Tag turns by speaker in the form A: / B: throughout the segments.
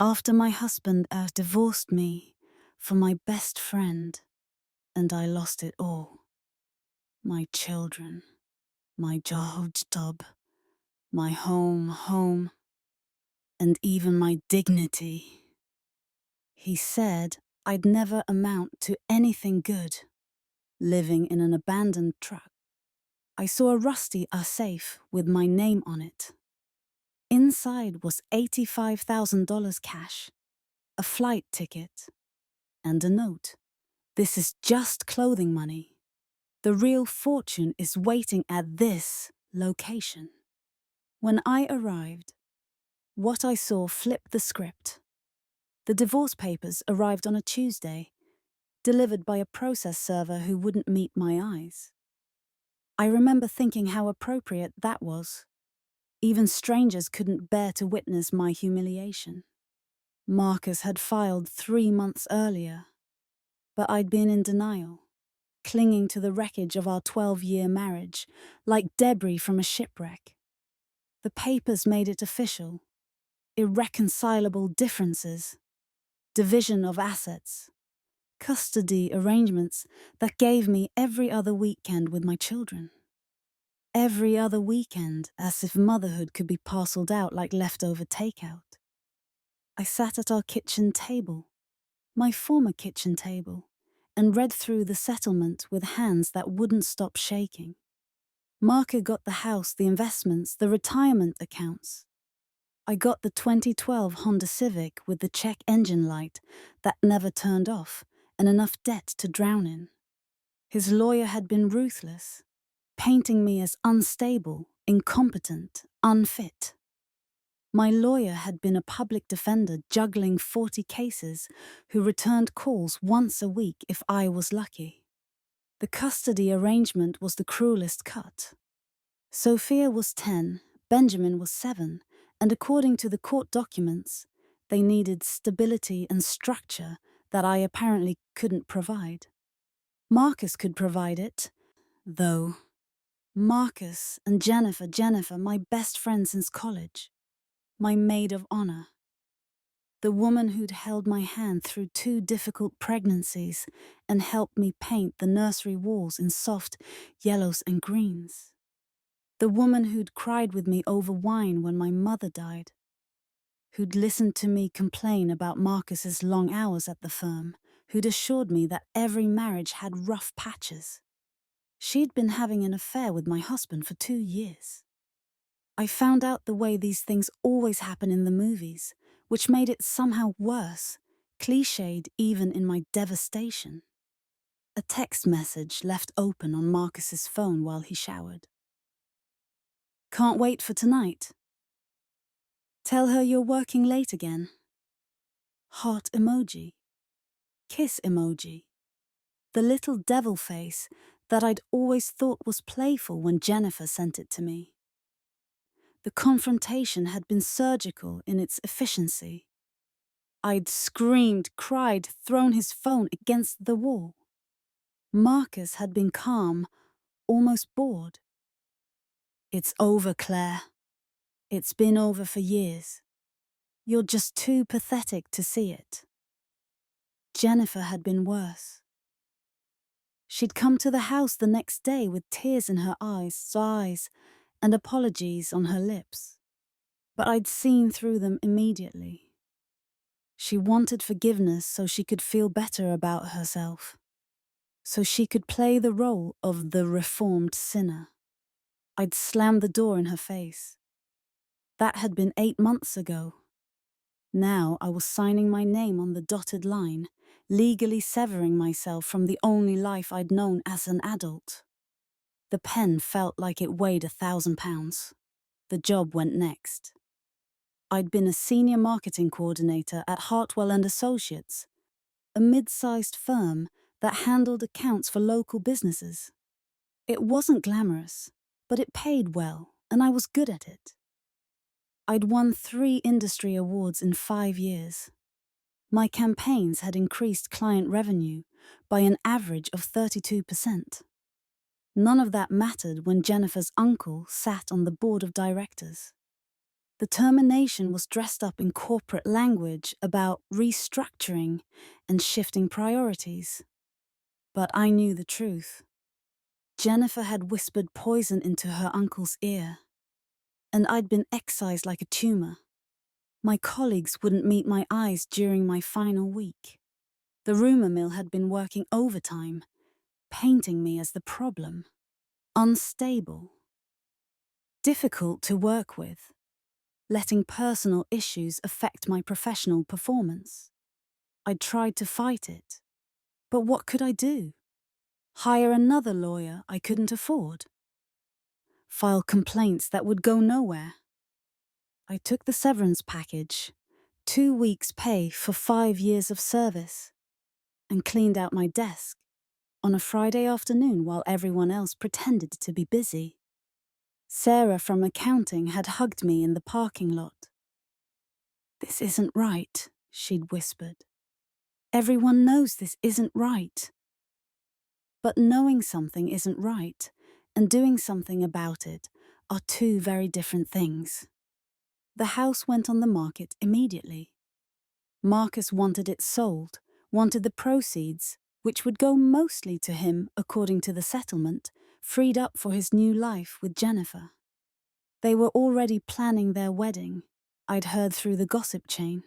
A: After my husband divorced me for my best friend, and I lost it all. My children, my job, my home, and even my dignity. He said I'd never amount to anything good, living in an abandoned truck. I saw a rusty safe with my name on it. Inside was $85,000 cash, a flight ticket, and a note. This is just clothing money. The real fortune is waiting at this location. When I arrived, what I saw flipped the script. The divorce papers arrived on a Tuesday, delivered by a process server who wouldn't meet my eyes. I remember thinking how appropriate that was. Even strangers couldn't bear to witness my humiliation. Marcus had filed 3 months earlier, but I'd been in denial, clinging to the wreckage of our 12-year marriage, like debris from a shipwreck. The papers made it official. Irreconcilable differences, division of assets, custody arrangements that gave me every other weekend with my children. Every other weekend, as if motherhood could be parceled out like leftover takeout. I sat at our kitchen table, my former kitchen table, and read through the settlement with hands that wouldn't stop shaking. Marco got the house, the investments, the retirement accounts. I got the 2012 Honda Civic with the check engine light that never turned off and enough debt to drown in. His lawyer had been ruthless, painting me as unstable, incompetent, unfit. My lawyer had been a public defender juggling 40 cases who returned calls once a week if I was lucky. The custody arrangement was the cruelest cut. Sophia was 10, Benjamin was 7, and according to the court documents, they needed stability and structure that I apparently couldn't provide. Marcus could provide it, though. Marcus and Jennifer, my best friend since college. My maid of honor. The woman who'd held my hand through 2 difficult pregnancies and helped me paint the nursery walls in soft yellows and greens. The woman who'd cried with me over wine when my mother died. Who'd listened to me complain about Marcus's long hours at the firm. Who'd assured me that every marriage had rough patches. She'd been having an affair with my husband for 2 years. I found out the way these things always happen in the movies, which made it somehow worse, cliched even in my devastation. A text message left open on Marcus's phone while he showered. Can't wait for tonight. Tell her you're working late again. Heart emoji. Kiss emoji. The little devil face that I'd always thought was playful when Jennifer sent it to me. The confrontation had been surgical in its efficiency. I'd screamed, cried, thrown his phone against the wall. Marcus had been calm, almost bored. It's over, Claire. It's been over for years. You're just too pathetic to see it. Jennifer had been worse. She'd come to the house the next day with tears in her eyes, and apologies on her lips. But I'd seen through them immediately. She wanted forgiveness so she could feel better about herself, so she could play the role of the reformed sinner. I'd slammed the door in her face. That had been 8 months ago. Now I was signing my name on the dotted line, legally severing myself from the only life I'd known as an adult. The pen felt like it weighed 1,000 pounds. The job went next. I'd been a senior marketing coordinator at Hartwell & Associates, a mid-sized firm that handled accounts for local businesses. It wasn't glamorous, but it paid well, and I was good at it. I'd won 3 industry awards in 5 years. My campaigns had increased client revenue by an average of 32%. None of that mattered when Jennifer's uncle sat on the board of directors. The termination was dressed up in corporate language about restructuring and shifting priorities. But I knew the truth. Jennifer had whispered poison into her uncle's ear, and I'd been excised like a tumor. My colleagues wouldn't meet my eyes during my final week. The rumor mill had been working overtime, painting me as the problem. Unstable. Difficult to work with. Letting personal issues affect my professional performance. I tried to fight it. But what could I do? Hire another lawyer I couldn't afford? File complaints that would go nowhere? I took the severance package, 2 weeks' pay for 5 years of service, and cleaned out my desk on a Friday afternoon while everyone else pretended to be busy. Sarah from accounting had hugged me in the parking lot. "This isn't right," she'd whispered. "Everyone knows this isn't right." But knowing something isn't right and doing something about it are two very different things. The house went on the market immediately. Marcus wanted it sold, wanted the proceeds, which would go mostly to him according to the settlement, freed up for his new life with Jennifer. They were already planning their wedding, I'd heard through the gossip chain.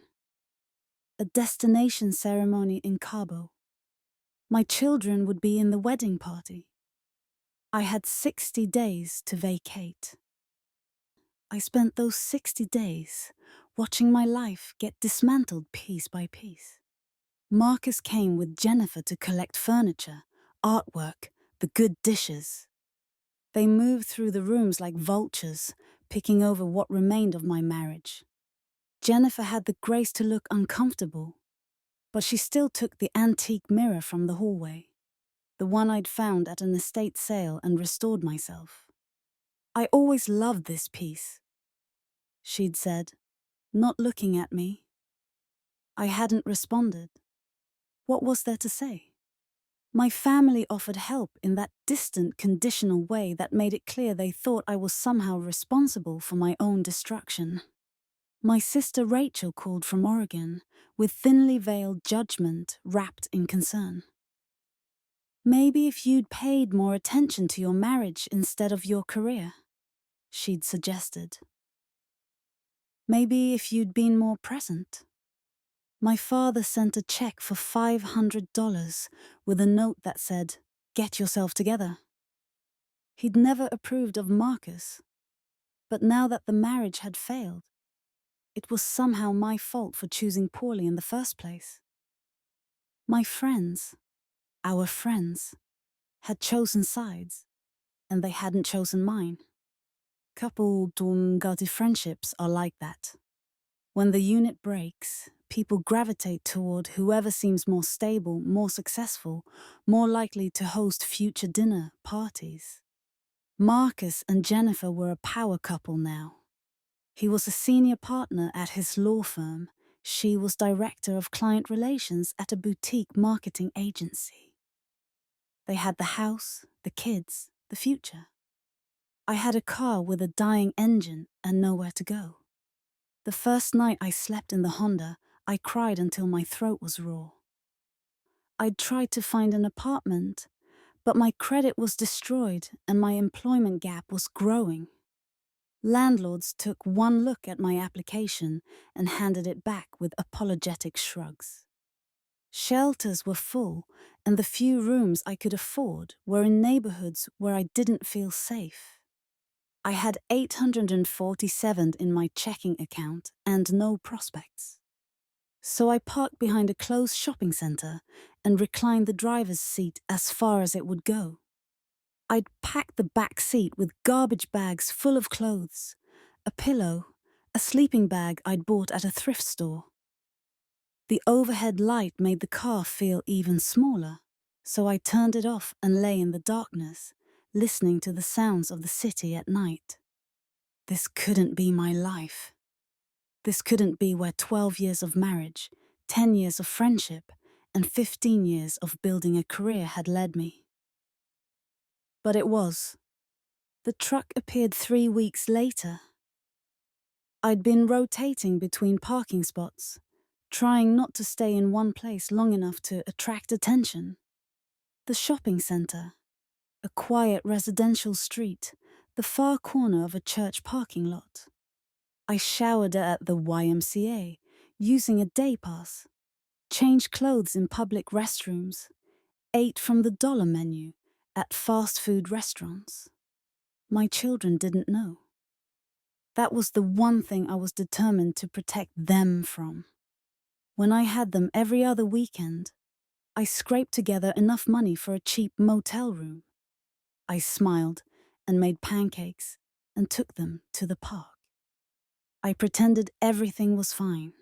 A: A destination ceremony in Cabo. My children would be in the wedding party. I had 60 days to vacate. I spent those 60 days watching my life get dismantled piece by piece. Marcus came with Jennifer to collect furniture, artwork, the good dishes. They moved through the rooms like vultures, picking over what remained of my marriage. Jennifer had the grace to look uncomfortable, but she still took the antique mirror from the hallway, the one I'd found at an estate sale, and restored myself. "I always loved this piece," she'd said, not looking at me. I hadn't responded. What was there to say? My family offered help in that distant, conditional way that made it clear they thought I was somehow responsible for my own destruction. My sister Rachel called from Oregon, with thinly veiled judgment wrapped in concern. "Maybe if you'd paid more attention to your marriage instead of your career," she'd suggested. "Maybe if you'd been more present." My father sent a check for $500 with a note that said, "Get yourself together." He'd never approved of Marcus, but now that the marriage had failed, it was somehow my fault for choosing poorly in the first place. My friends, our friends, had chosen sides, and they hadn't chosen mine. Couple gaudy friendships are like that. When the unit breaks, people gravitate toward whoever seems more stable, more successful, more likely to host future dinner parties. Marcus and Jennifer were a power couple now. He was a senior partner at his law firm. She was director of client relations at a boutique marketing agency. They had the house, the kids, the future. I had a car with a dying engine and nowhere to go. The first night I slept in the Honda, I cried until my throat was raw. I'd tried to find an apartment, but my credit was destroyed and my employment gap was growing. Landlords took one look at my application and handed it back with apologetic shrugs. Shelters were full, and the few rooms I could afford were in neighborhoods where I didn't feel safe. I had $847 in my checking account and no prospects. So I parked behind a closed shopping center and reclined the driver's seat as far as it would go. I'd packed the back seat with garbage bags full of clothes, a pillow, a sleeping bag I'd bought at a thrift store. The overhead light made the car feel even smaller, so I turned it off and lay in the darkness, listening to the sounds of the city at night. This couldn't be my life. This couldn't be where 12 years of marriage, 10 years of friendship, and 15 years of building a career had led me. But it was. The truck appeared 3 weeks later. I'd been rotating between parking spots, trying not to stay in one place long enough to attract attention. The shopping centre, a quiet residential street, the far corner of a church parking lot. I showered at the YMCA, using a day pass, changed clothes in public restrooms, ate from the dollar menu at fast food restaurants. My children didn't know. That was the one thing I was determined to protect them from. When I had them every other weekend, I scraped together enough money for a cheap motel room. I smiled and made pancakes and took them to the park. I pretended everything was fine,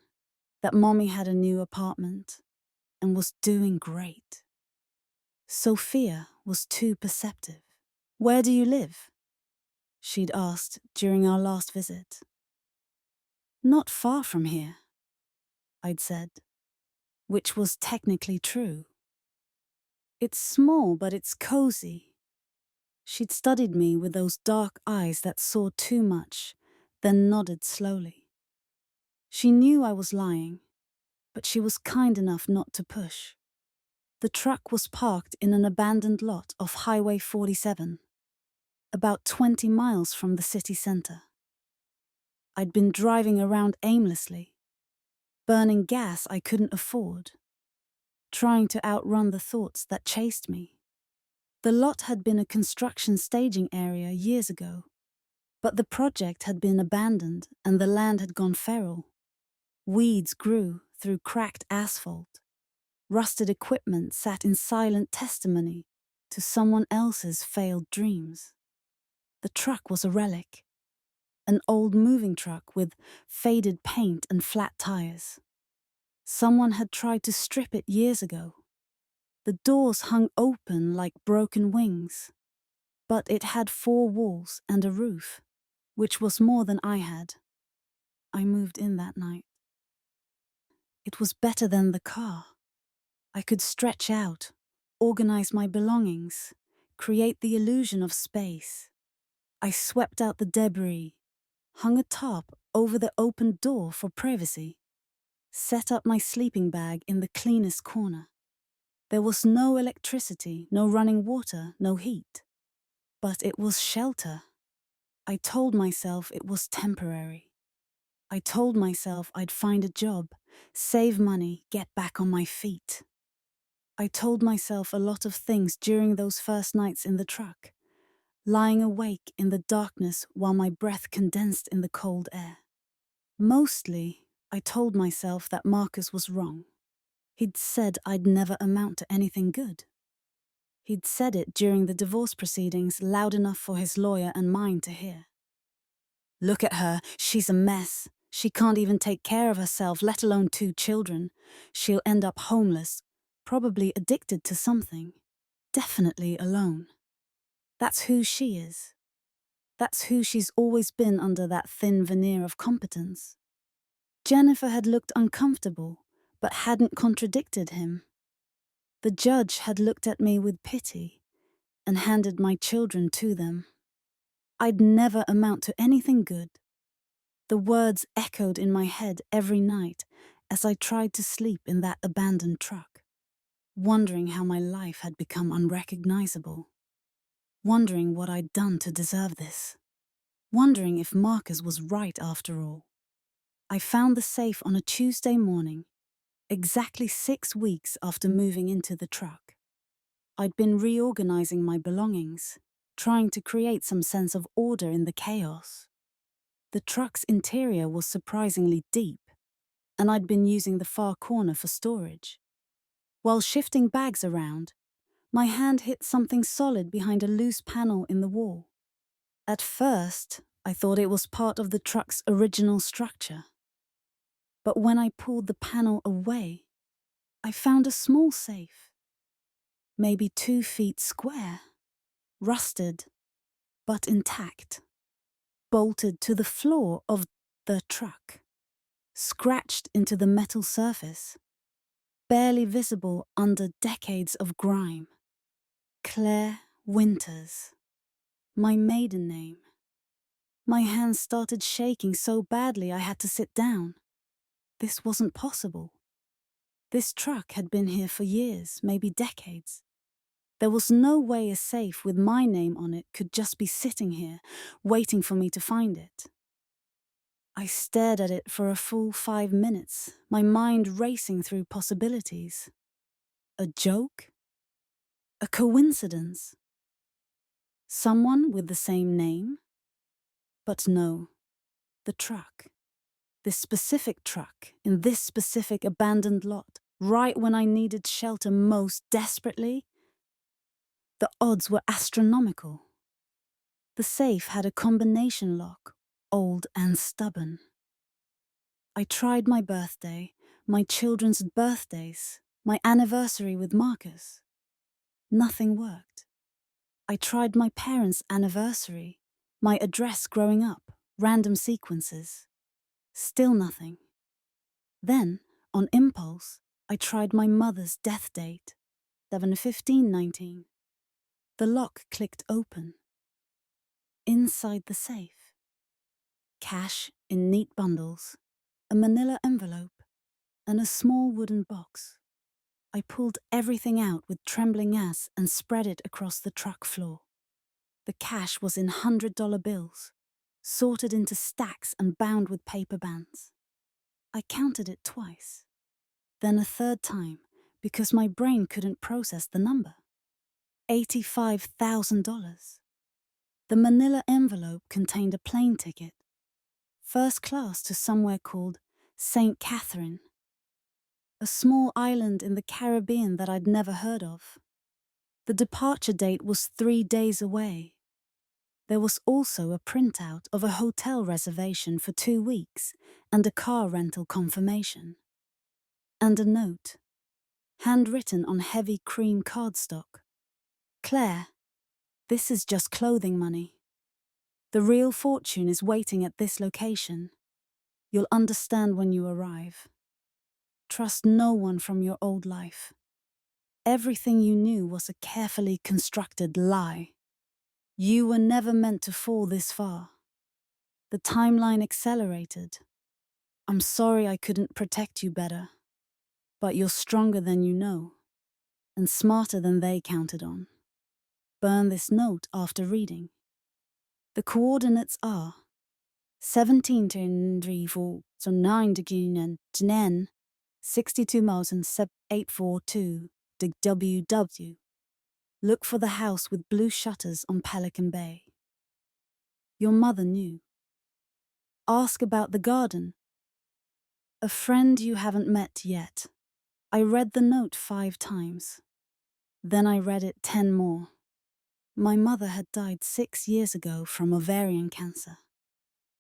A: that Mommy had a new apartment and was doing great. Sophia was too perceptive. "Where do you live?" she'd asked during our last visit. "Not far from here," I'd said, which was technically true. "It's small, but it's cozy." She'd studied me with those dark eyes that saw too much, then nodded slowly. She knew I was lying, but she was kind enough not to push. The truck was parked in an abandoned lot off Highway 47, about 20 miles from the city centre. I'd been driving around aimlessly, burning gas I couldn't afford, trying to outrun the thoughts that chased me. The lot had been a construction staging area years ago, but the project had been abandoned and the land had gone feral. Weeds grew through cracked asphalt. Rusted equipment sat in silent testimony to someone else's failed dreams. The truck was a relic, an old moving truck with faded paint and flat tires. Someone had tried to strip it years ago. The doors hung open like broken wings, but it had 4 walls and a roof, which was more than I had. I moved in that night. It was better than the car. I could stretch out, organize my belongings, create the illusion of space. I swept out the debris, hung a tarp over the open door for privacy, set up my sleeping bag in the cleanest corner. There was no electricity, no running water, no heat. But it was shelter. I told myself it was temporary. I told myself I'd find a job, save money, get back on my feet. I told myself a lot of things during those first nights in the truck, lying awake in the darkness while my breath condensed in the cold air. Mostly, I told myself that Marcus was wrong. He'd said I'd never amount to anything good. He'd said it during the divorce proceedings loud enough for his lawyer and mine to hear. "Look at her, she's a mess. She can't even take care of herself, let alone 2 children. She'll end up homeless, probably addicted to something. Definitely alone. That's who she is. That's who she's always been under that thin veneer of competence." Jennifer had looked uncomfortable, but hadn't contradicted him. The judge had looked at me with pity and handed my children to them. I'd never amount to anything good. The words echoed in my head every night as I tried to sleep in that abandoned truck, wondering how my life had become unrecognizable, wondering what I'd done to deserve this, wondering if Marcus was right after all. I found the safe on a Tuesday morning, exactly 6 weeks after moving into the truck. I'd been reorganizing my belongings, trying to create some sense of order in the chaos. The truck's interior was surprisingly deep, and I'd been using the far corner for storage. While shifting bags around, my hand hit something solid behind a loose panel in the wall. At first, I thought it was part of the truck's original structure. But when I pulled the panel away, I found a small safe, maybe 2 feet square, rusted but intact, bolted to the floor of the truck, scratched into the metal surface, barely visible under decades of grime. Claire Winters, my maiden name. My hands started shaking so badly I had to sit down. This wasn't possible. This truck had been here for years, maybe decades. There was no way a safe with my name on it could just be sitting here, waiting for me to find it. I stared at it for a full 5 minutes, my mind racing through possibilities. A joke? A coincidence? Someone with the same name? But no, the truck. This specific truck, in this specific abandoned lot, right when I needed shelter most desperately. The odds were astronomical. The safe had a combination lock, old and stubborn. I tried my birthday, my children's birthdays, my anniversary with Marcus. Nothing worked. I tried my parents' anniversary, my address growing up, random sequences. Still nothing. Then, on impulse, I tried my mother's death date, 7/15/19. The lock clicked open. Inside the safe, cash in neat bundles, a manila envelope, and a small wooden box. I pulled everything out with trembling ass and spread it across the truck floor. The cash was in $100 bills, sorted into stacks and bound with paper bands. I counted it twice, then a third time, because my brain couldn't process the number. $85,000. The manila envelope contained a plane ticket, first class to somewhere called St. Catherine, a small island in the Caribbean that I'd never heard of. The departure date was 3 days away. There was also a printout of a hotel reservation for 2 weeks and a car rental confirmation. And a note, handwritten on heavy cream cardstock. Claire, this is just clothing money. The real fortune is waiting at this location. You'll understand when you arrive. Trust no one from your old life. Everything you knew was a carefully constructed lie. You were never meant to fall this far. The timeline accelerated. I'm sorry I couldn't protect you better, but you're stronger than you know, and smarter than they counted on. Burn this note after reading. The coordinates are 17 to 3, 4, so 9 to 10, 62 miles and 842 to WW. Look for the house with blue shutters on Pelican Bay. Your mother knew. Ask about the garden. A friend you haven't met yet. I read the note 5 times. Then I read it 10 more. My mother had died 6 years ago from ovarian cancer.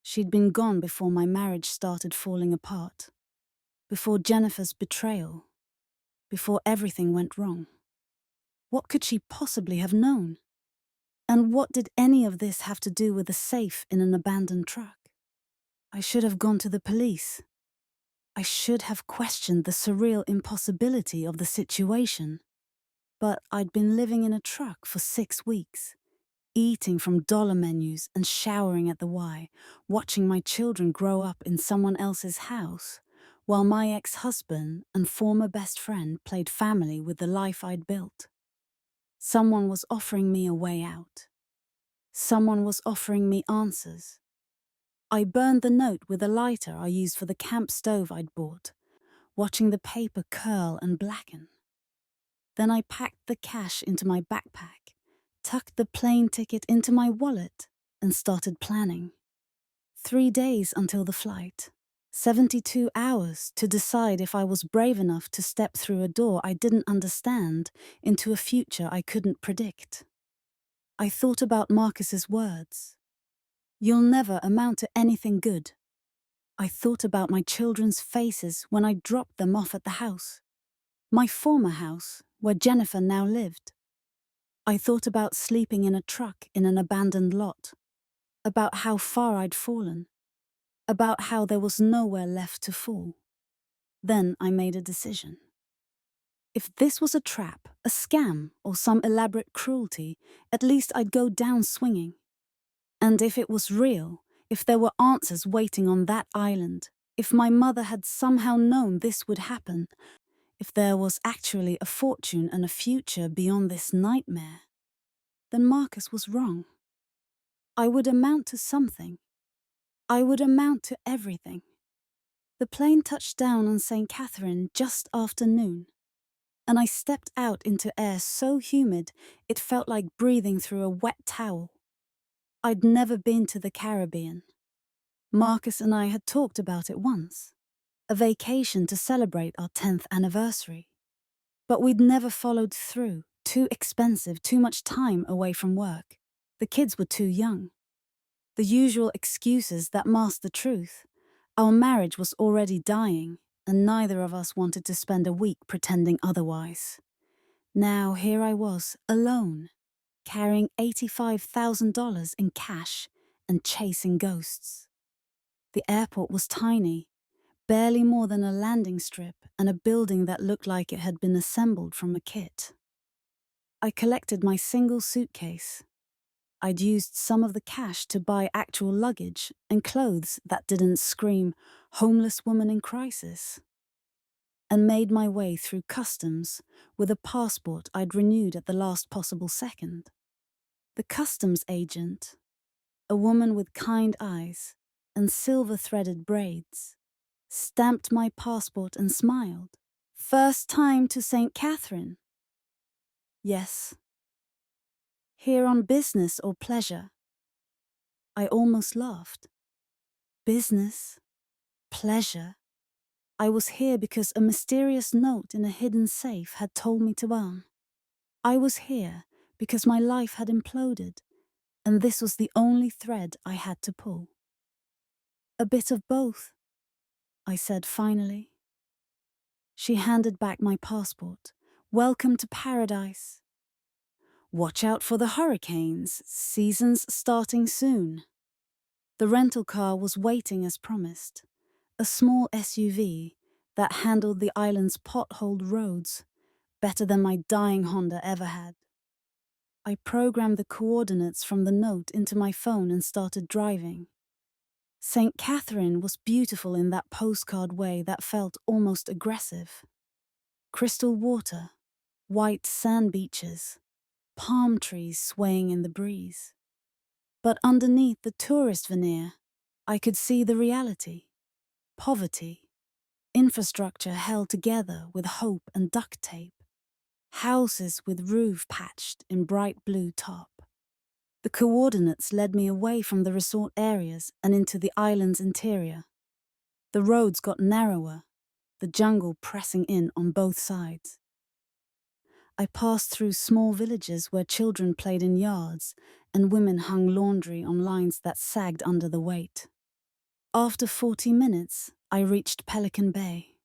A: She'd been gone before my marriage started falling apart, before Jennifer's betrayal, before everything went wrong. What could she possibly have known? And what did any of this have to do with a safe in an abandoned truck? I should have gone to the police. I should have questioned the surreal impossibility of the situation. But I'd been living in a truck for 6 weeks, eating from dollar menus and showering at the Y, watching my children grow up in someone else's house, while my ex-husband and former best friend played family with the life I'd built. Someone was offering me a way out. Someone was offering me answers. I burned the note with a lighter I used for the camp stove I'd bought, watching the paper curl and blacken. Then I packed the cash into my backpack, tucked the plane ticket into my wallet, and started planning. 3 days until the flight. 72 hours to decide if I was brave enough to step through a door I didn't understand into a future I couldn't predict. I thought about Marcus's words. You'll never amount to anything good. I thought about my children's faces when I dropped them off at the house. My former house, where Jennifer now lived. I thought about sleeping in a truck in an abandoned lot, about how far I'd fallen, about how there was nowhere left to fall. Then I made a decision. If this was a trap, a scam, or some elaborate cruelty, at least I'd go down swinging. And if it was real, If there were answers waiting on that island, if my mother had somehow known this would happen, if there was actually a fortune and a future beyond this nightmare, then Marcus was wrong. I would amount to something. I would amount to everything. The plane touched down on St. Catherine just after noon, and I stepped out into air so humid it felt like breathing through a wet towel. I'd never been to the Caribbean. Marcus and I had talked about it once, a vacation to celebrate our 10th anniversary. But we'd never followed through. Too expensive, too much time away from work. The kids were too young. The usual excuses that masked the truth. Our marriage was already dying, and neither of us wanted to spend a week pretending otherwise. Now here I was, alone, carrying $85,000 in cash and chasing ghosts. The airport was tiny, barely more than a landing strip and a building that looked like it had been assembled from a kit. I collected my single suitcase. I'd used some of the cash to buy actual luggage and clothes that didn't scream homeless woman in crisis, and made my way through customs with a passport I'd renewed at the last possible second. The customs agent, a woman with kind eyes and silver-threaded braids, stamped my passport and smiled. "First time to St. Catherine?" "Yes." "Here on business or pleasure?" I almost laughed. Business? Pleasure? I was here because a mysterious note in a hidden safe had told me to earn. I was here because my life had imploded, and this was the only thread I had to pull. "A bit of both," I said finally. She handed back my passport. "Welcome to paradise." "Watch out for the hurricanes. Season's starting soon." The rental car was waiting as promised. A small SUV that handled the island's potholed roads better than my dying Honda ever had. I programmed the coordinates from the note into my phone and started driving. St. Catherine was beautiful in that postcard way that felt almost aggressive. Crystal water, white sand beaches, palm trees swaying in the breeze. But underneath the tourist veneer, I could see the reality. Poverty. Infrastructure held together with hope and duct tape. Houses with roof patched in bright blue top. The coordinates led me away from the resort areas and into the island's interior. The roads got narrower, the jungle pressing in on both sides. I passed through small villages where children played in yards and women hung laundry on lines that sagged under the weight. After 40 minutes, I reached Pelican Bay.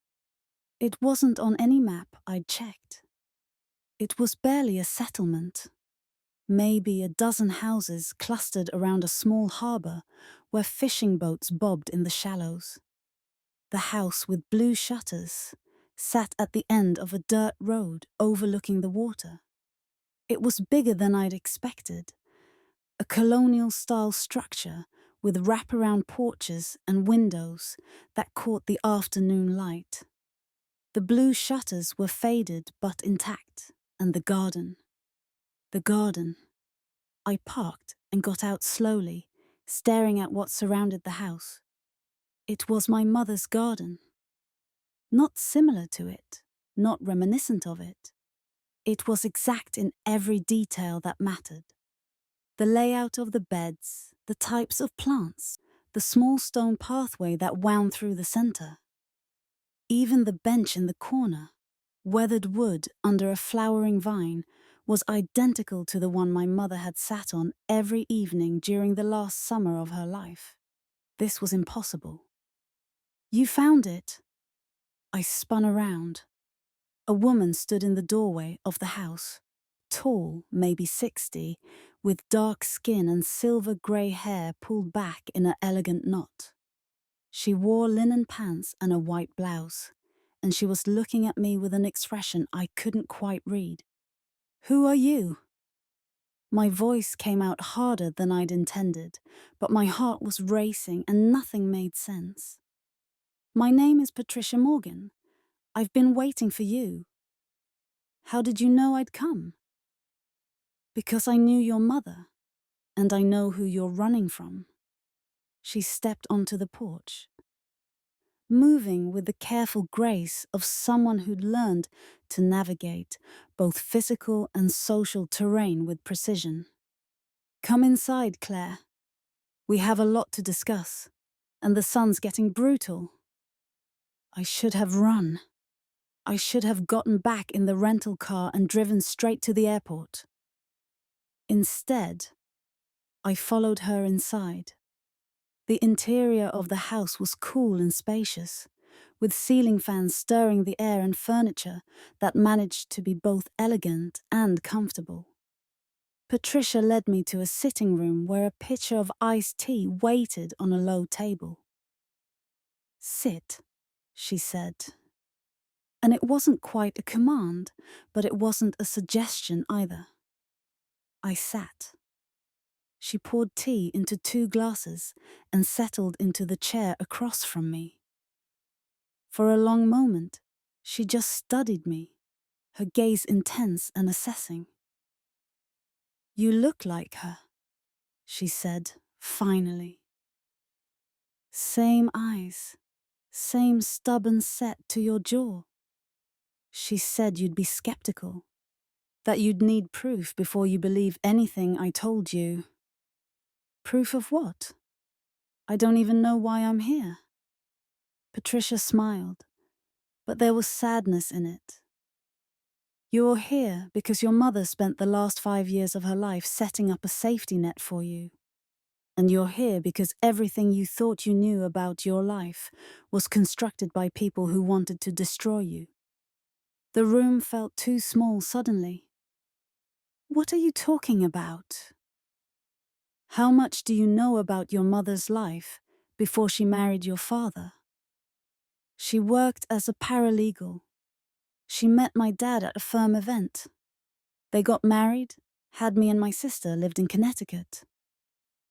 A: It wasn't on any map I'd checked. It was barely a settlement. Maybe a dozen houses clustered around a small harbor where fishing boats bobbed in the shallows. The house with blue shutters sat at the end of a dirt road overlooking the water. It was bigger than I'd expected, a colonial-style structure with wraparound porches and windows that caught the afternoon light. The blue shutters were faded but intact, and the garden. The garden. I parked and got out slowly, staring at what surrounded the house. It was my mother's garden. Not similar to it, not reminiscent of it. It was exact in every detail that mattered. The layout of the beds, the types of plants, the small stone pathway that wound through the center. Even the bench in the corner, weathered wood under a flowering vine, was identical to the one my mother had sat on every evening during the last summer of her life. This was impossible. "You found it." I spun around. A woman stood in the doorway of the house, tall, maybe 60, with dark skin and silver-grey hair pulled back in an elegant knot. She wore linen pants and a white blouse, and she was looking at me with an expression I couldn't quite read. "Who are you?" My voice came out harder than I'd intended, but my heart was racing and nothing made sense. My name is Patricia Morgan. I've been waiting for you. How did you know I'd come? Because I knew your mother, and I know who you're running from. She stepped onto the porch, moving with the careful grace of someone who'd learned to navigate both physical and social terrain with precision. Come inside, Claire. We have a lot to discuss, and the sun's getting brutal. I should have run. I should have gotten back in the rental car and driven straight to the airport. Instead, I followed her inside. The interior of the house was cool and spacious, with ceiling fans stirring the air and furniture that managed to be both elegant and comfortable. Patricia led me to a sitting room where a pitcher of iced tea waited on a low table. "Sit," she said. And it wasn't quite a command, but it wasn't a suggestion either. I sat. She poured tea into 2 glasses and settled into the chair across from me. For a long moment, she just studied me, her gaze intense and assessing. "You look like her," she said, finally. "Same eyes, same stubborn set to your jaw. She said you'd be skeptical, that you'd need proof before you believe anything I told you." "Proof of what? I don't even know why I'm here." Patricia smiled, but there was sadness in it. "You're here because your mother spent the last 5 years of her life setting up a safety net for you. And you're here because everything you thought you knew about your life was constructed by people who wanted to destroy you." The room felt too small suddenly. "What are you talking about? How much do you know about your mother's life before she married your father?" "She worked as a paralegal. She met my dad at a firm event. They got married, had me and my sister, lived in Connecticut.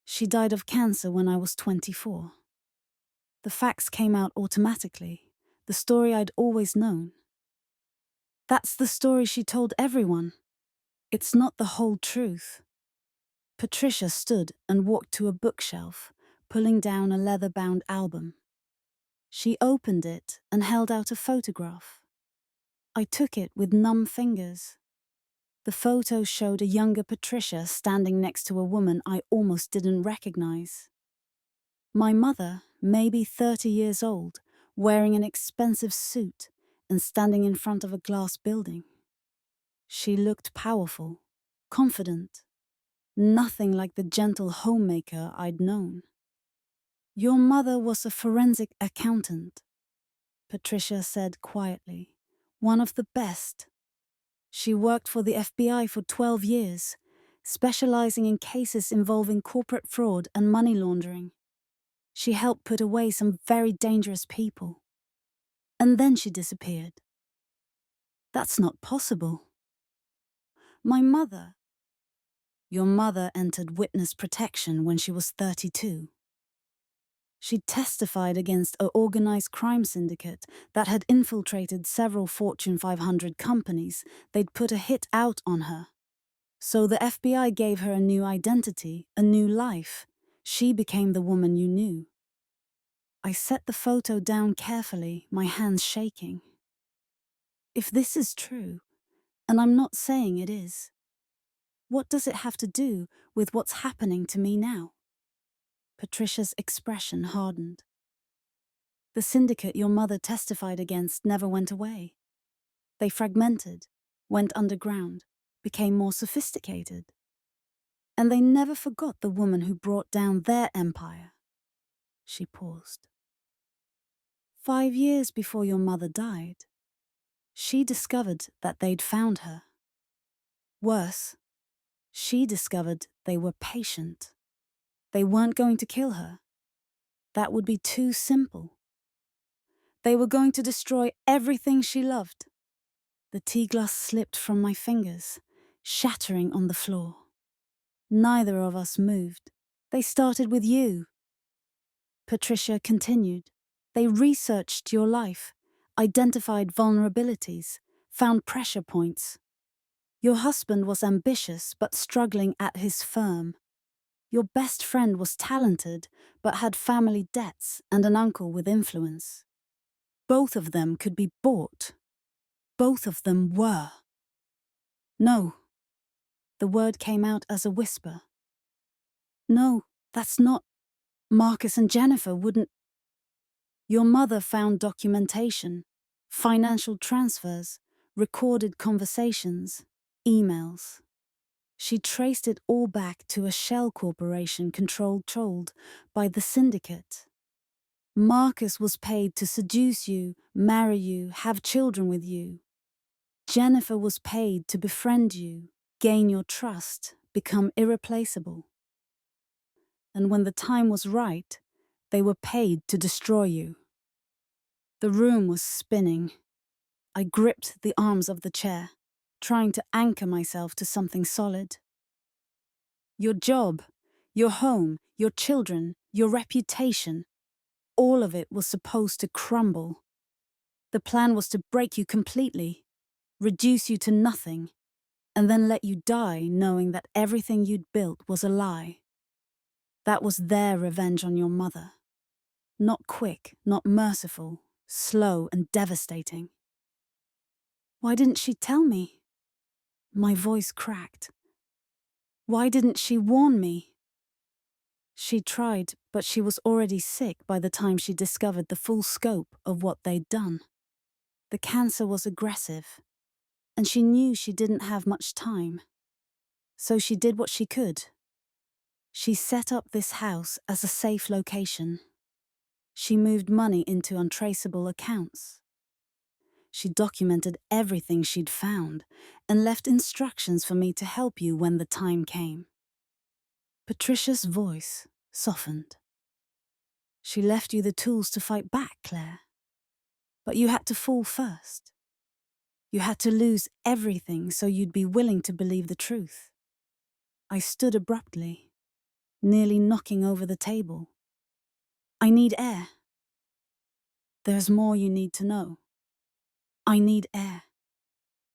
A: She died of cancer when I was 24. The facts came out automatically, the story I'd always known. That's the story she told everyone. It's not the whole truth." Patricia stood and walked to a bookshelf, pulling down a leather-bound album. She opened it and held out a photograph. I took it with numb fingers. The photo showed a younger Patricia standing next to a woman I almost didn't recognize. My mother, maybe 30 years old, wearing an expensive suit and standing in front of a glass building. She looked powerful, confident, nothing like the gentle homemaker I'd known. "Your mother was a forensic accountant," Patricia said quietly. "One of the best. She worked for the FBI for 12 years, specializing in cases involving corporate fraud and money laundering. She helped put away some very dangerous people. And then she disappeared." "That's not possible." "My mother—" "Your mother entered witness protection when she was 32. She testified against an organized crime syndicate that had infiltrated several Fortune 500 companies. They'd put a hit out on her. So the FBI gave her a new identity, a new life. She became the woman you knew." I set the photo down carefully, my hands shaking. "If this is true, and I'm not saying it is, what does it have to do with what's happening to me now?" Patricia's expression hardened. "The syndicate your mother testified against never went away. They fragmented, went underground, became more sophisticated. And they never forgot the woman who brought down their empire." She paused. 5 years before your mother died, she discovered that they'd found her. Worse, she discovered they were patient. They weren't going to kill her. That would be too simple. They were going to destroy everything she loved. The tea glass slipped from my fingers, shattering on the floor. Neither of us moved. They started with you. Patricia continued. They researched your life, identified vulnerabilities, found pressure points. Your husband was ambitious but struggling at his firm. Your best friend was talented but had family debts and an uncle with influence. Both of them could be bought. Both of them were. No. The word came out as a whisper. No, that's not. Marcus and Jennifer wouldn't. Your mother found documentation, financial transfers, recorded conversations, emails. She traced it all back to a shell corporation controlled by the syndicate. Marcus was paid to seduce you, marry you, have children with you. Jennifer was paid to befriend you, gain your trust, become irreplaceable. And when the time was right, they were paid to destroy you. The room was spinning. I gripped the arms of the chair, trying to anchor myself to something solid. Your job, your home, your children, your reputation, all of it was supposed to crumble. The plan was to break you completely, reduce you to nothing, and then let you die knowing that everything you'd built was a lie. That was their revenge on your mother. Not quick, not merciful, slow and devastating. Why didn't she tell me? My voice cracked. Why didn't she warn me? She tried, but she was already sick by the time she discovered the full scope of what they'd done. The cancer was aggressive, and she knew she didn't have much time. So she did what she could. She set up this house as a safe location. She moved money into untraceable accounts. She documented everything she'd found and left instructions for me to help you when the time came. Patricia's voice softened. She left you the tools to fight back, Claire. But you had to fall first. You had to lose everything so you'd be willing to believe the truth. I stood abruptly, nearly knocking over the table. I need air. There's more you need to know. I need air.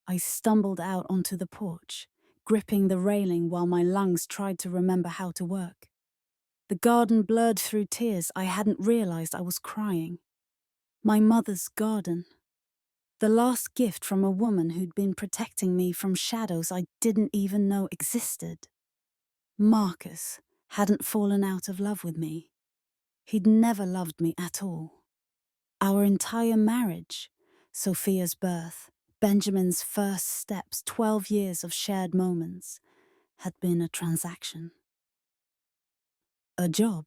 A: I stumbled out onto the porch, gripping the railing while my lungs tried to remember how to work. The garden blurred through tears. I hadn't realized I was crying. My mother's garden. The last gift from a woman who'd been protecting me from shadows I didn't even know existed. Marcus hadn't fallen out of love with me. He'd never loved me at all. Our entire marriage, Sophia's birth, Benjamin's first steps, 12 years of shared moments, had been a transaction. A job.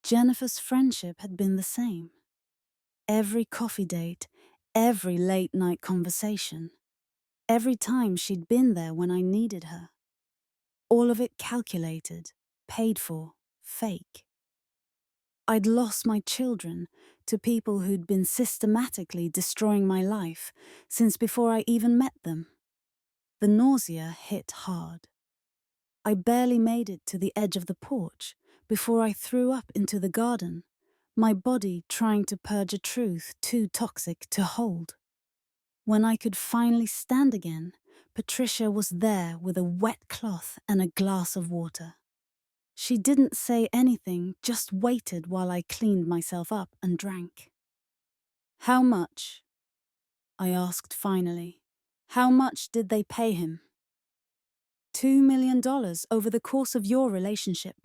A: Jennifer's friendship had been the same. Every coffee date, every late-night conversation, every time she'd been there when I needed her. All of it calculated, paid for, fake. I'd lost my children to people who'd been systematically destroying my life since before I even met them. The nausea hit hard. I barely made it to the edge of the porch before I threw up into the garden, my body trying to purge a truth too toxic to hold. When I could finally stand again, Patricia was there with a wet cloth and a glass of water. She didn't say anything, just waited while I cleaned myself up and drank. How much? I asked finally. How much did they pay him? $2 million over the course of your relationship.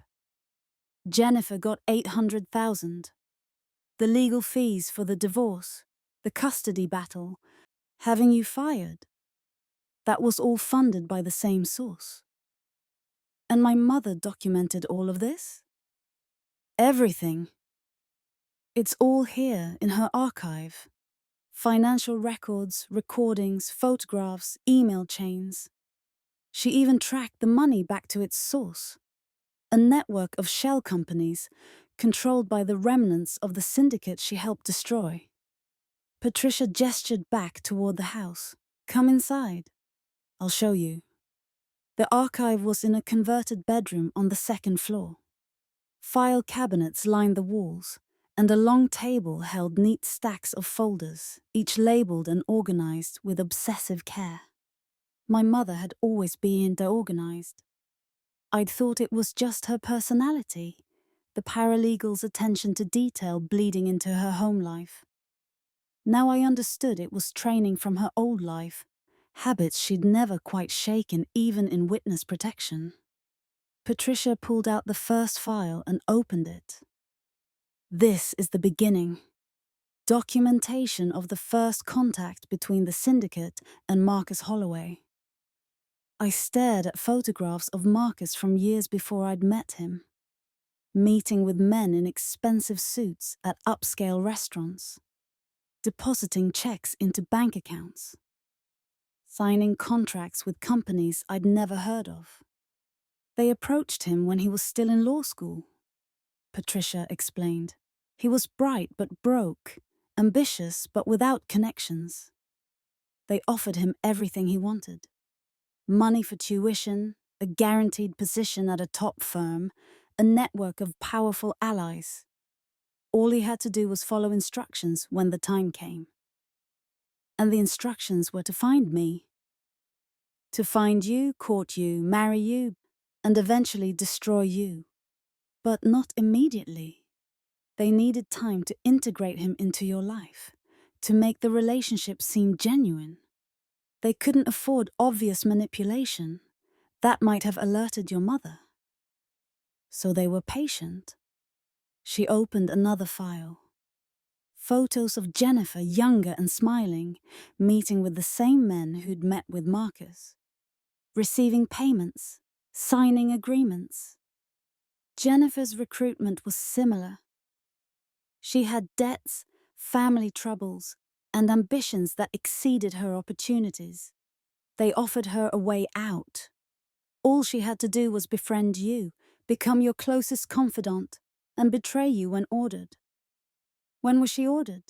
A: Jennifer got $800,000. The legal fees for the divorce, the custody battle, having you fired. That was all funded by the same source. And my mother documented all of this? Everything. It's all here in her archive. Financial records, recordings, photographs, email chains. She even tracked the money back to its source. A network of shell companies controlled by the remnants of the syndicate she helped destroy. Patricia gestured back toward the house. Come inside. I'll show you. The archive was in a converted bedroom on the second floor. File cabinets lined the walls, and a long table held neat stacks of folders, each labeled and organized with obsessive care. My mother had always been organized. I'd thought it was just her personality, the paralegal's attention to detail bleeding into her home life. Now I understood it was training from her old life, habits she'd never quite shaken even in witness protection. Patricia pulled out the first file and opened it. This is the beginning. Documentation of the first contact between the syndicate and Marcus Holloway. I stared at photographs of Marcus from years before I'd met him, meeting with men in expensive suits at upscale restaurants, depositing checks into bank accounts, signing contracts with companies I'd never heard of. They approached him when he was still in law school, Patricia explained. He was bright but broke, ambitious but without connections. They offered him everything he wanted. Money for tuition, a guaranteed position at a top firm, a network of powerful allies. All he had to do was follow instructions when the time came. And the instructions were to find me. To find you, court you, marry you, and eventually destroy you. But not immediately. They needed time to integrate him into your life, to make the relationship seem genuine. They couldn't afford obvious manipulation. That might have alerted your mother. So they were patient. She opened another file. Photos of Jennifer, younger and smiling, meeting with the same men who'd met with Marcus. Receiving payments, signing agreements. Jennifer's recruitment was similar. She had debts, family troubles, and ambitions that exceeded her opportunities. They offered her a way out. All she had to do was befriend you, become your closest confidant, and betray you when ordered. When was she ordered?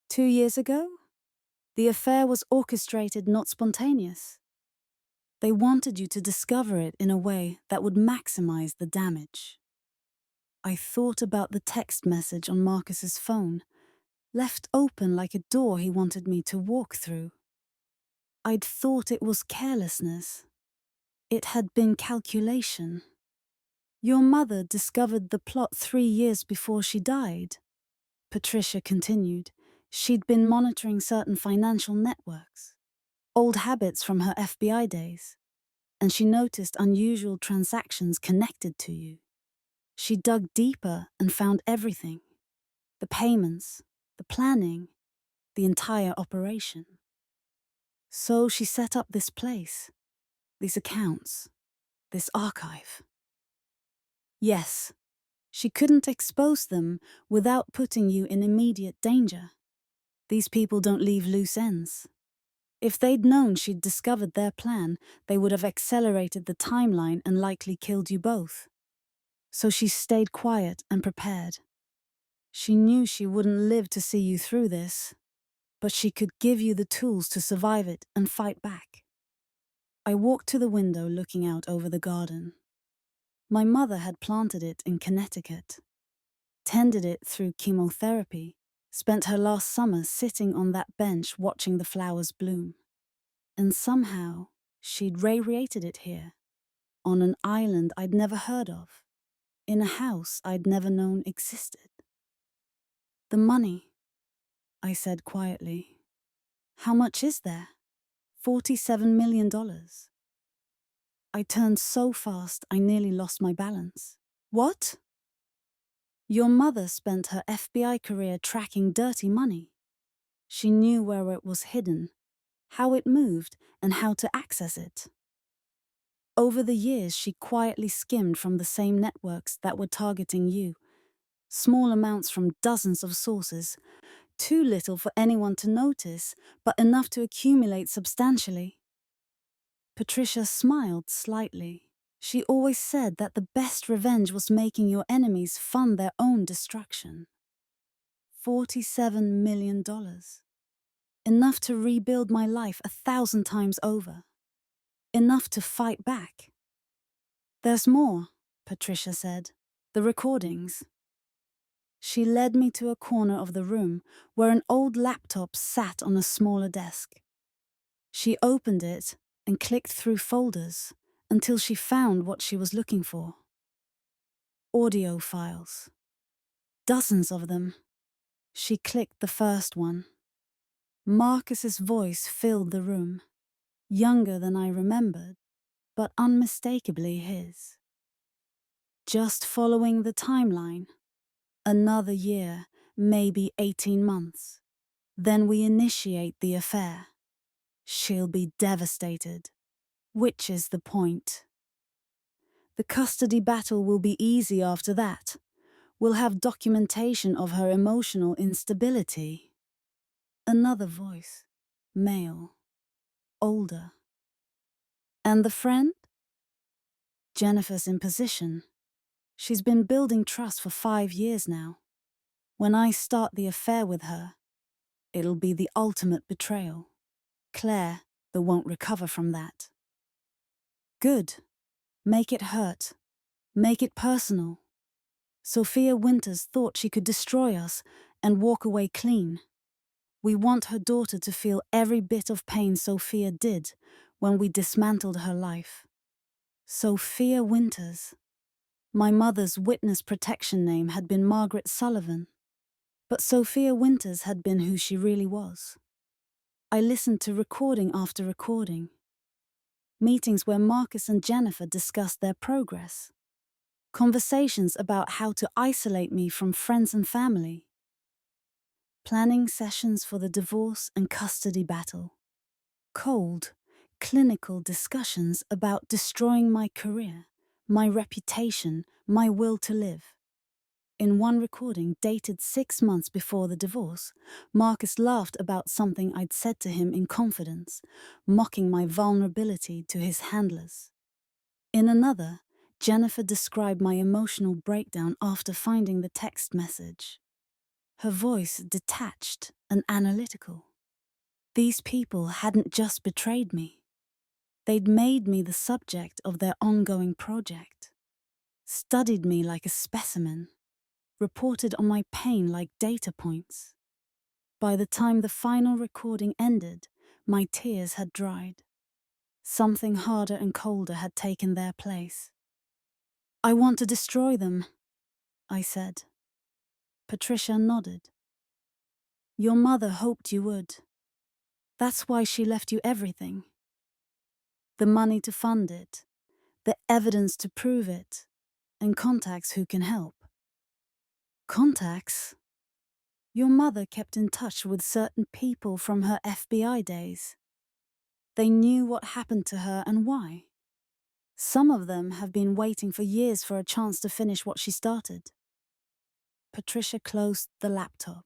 A: 2 years ago? The affair was orchestrated, not spontaneous. They wanted you to discover it in a way that would maximize the damage. I thought about the text message on Marcus's phone, left open like a door he wanted me to walk through. I'd thought it was carelessness. It had been calculation. Your mother discovered the plot 3 years before she died, Patricia continued. She'd been monitoring certain financial networks, old habits from her FBI days, and she noticed unusual transactions connected to you. She dug deeper and found everything. The payments, the planning, the entire operation. So she set up this place, these accounts, this archive. Yes, she couldn't expose them without putting you in immediate danger. These people don't leave loose ends. If they'd known she'd discovered their plan, they would have accelerated the timeline and likely killed you both. So she stayed quiet and prepared. She knew she wouldn't live to see you through this, but she could give you the tools to survive it and fight back. I walked to the window looking out over the garden. My mother had planted it in Connecticut, tended it through chemotherapy, spent her last summer sitting on that bench watching the flowers bloom. And somehow, she'd radiated it here, on an island I'd never heard of, in a house I'd never known existed. The money, I said quietly. How much is there? $47 million. I turned so fast I nearly lost my balance. What? Your mother spent her FBI career tracking dirty money. She knew where it was hidden, how it moved, and how to access it. Over the years, she quietly skimmed from the same networks that were targeting you. Small amounts from dozens of sources, too little for anyone to notice, but enough to accumulate substantially. Patricia smiled slightly. She always said that the best revenge was making your enemies fund their own destruction. $47 million. Enough to rebuild my life 1,000 times over. enough to fight back. "There's more," Patricia said. "The recordings." She led me to a corner of the room where an old laptop sat on a smaller desk. She opened it and clicked through folders until she found what she was looking for. Audio files. Dozens of them. She clicked the first one. Marcus's voice filled the room, younger than I remembered, but unmistakably his. Just following the timeline. Another year, maybe 18 months. Then we initiate the affair. She'll be devastated. Which is the point. The custody battle will be easy after that. We'll have documentation of her emotional instability. Another voice. Male. Older. And the friend? Jennifer's in position. She's been building trust for 5 years now. When I start the affair with her, it'll be the ultimate betrayal. Claire, that won't recover from that. Good. Make it hurt. Make it personal. Sophia Winters thought she could destroy us and walk away clean. We want her daughter to feel every bit of pain Sophia did when we dismantled her life. Sophia Winters. My mother's witness protection name had been Margaret Sullivan, but Sophia Winters had been who she really was. I listened to recording after recording. Meetings where Marcus and Jennifer discussed their progress. Conversations about how to isolate me from friends and family. Planning sessions for the divorce and custody battle. Cold, clinical discussions about destroying my career, my reputation, my will to live. In one recording dated 6 months before the divorce, Marcus laughed about something I'd said to him in confidence, mocking my vulnerability to his handlers. In another, Jennifer described my emotional breakdown after finding the text message. Her voice detached and analytical. These people hadn't just betrayed me. They'd made me the subject of their ongoing project, studied me like a specimen, reported on my pain like data points. By the time the final recording ended, my tears had dried. Something harder and colder had taken their place. "I want to destroy them," I said. Patricia nodded. "Your mother hoped you would. That's why she left you everything. The money to fund it, the evidence to prove it, and contacts who can help." Contacts? Your mother kept in touch with certain people from her FBI days. They knew what happened to her and why. Some of them have been waiting for years for a chance to finish what she started. Patricia closed the laptop.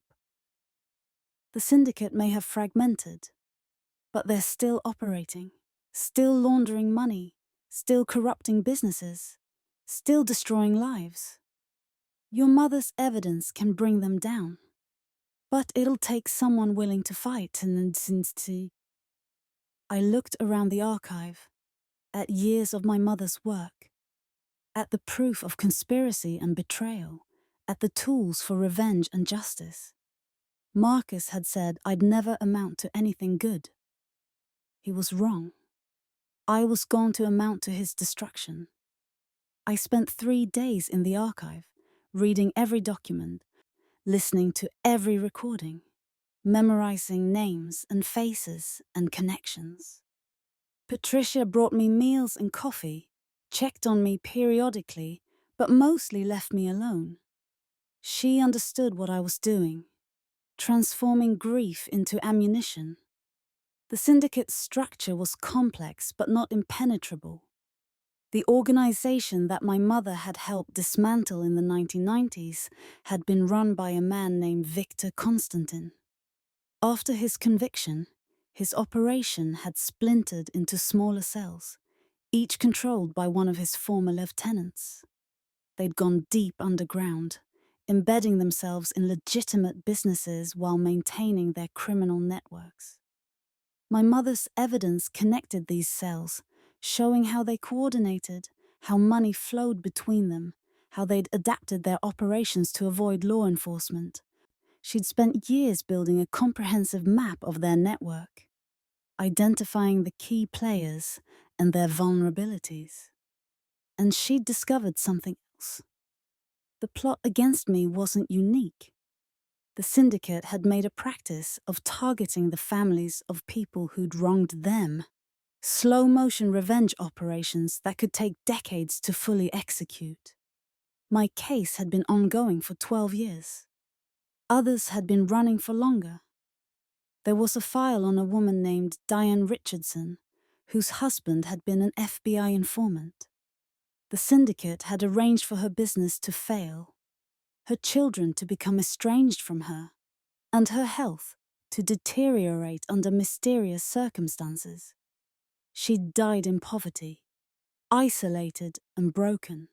A: The syndicate may have fragmented, but they're still operating, still laundering money, still corrupting businesses, still destroying lives. Your mother's evidence can bring them down, but it'll take someone willing to fight and to... I looked around the archive, at years of my mother's work, at the proof of conspiracy and betrayal, at the tools for revenge and justice. Marcus had said I'd never amount to anything good. He was wrong. I was going to amount to his destruction. I spent 3 days in the archive, reading every document, listening to every recording, memorizing names and faces and connections. Patricia brought me meals and coffee, checked on me periodically, but mostly left me alone. She understood what I was doing, transforming grief into ammunition. The syndicate's structure was complex but not impenetrable. The organization that my mother had helped dismantle in the 1990s had been run by a man named Victor Constantin. After his conviction, his operation had splintered into smaller cells, each controlled by one of his former lieutenants. They'd gone deep underground, embedding themselves in legitimate businesses while maintaining their criminal networks. My mother's evidence connected these cells, showing how they coordinated, how money flowed between them, how they'd adapted their operations to avoid law enforcement. She'd spent years building a comprehensive map of their network, identifying the key players and their vulnerabilities. And she'd discovered something else. The plot against me wasn't unique. The syndicate had made a practice of targeting the families of people who'd wronged them. Slow-motion revenge operations that could take decades to fully execute. My case had been ongoing for 12 years. Others had been running for longer. There was a file on a woman named Diane Richardson, whose husband had been an FBI informant. The syndicate had arranged for her business to fail, her children to become estranged from her, and her health to deteriorate under mysterious circumstances. She'd died in poverty, isolated and broken,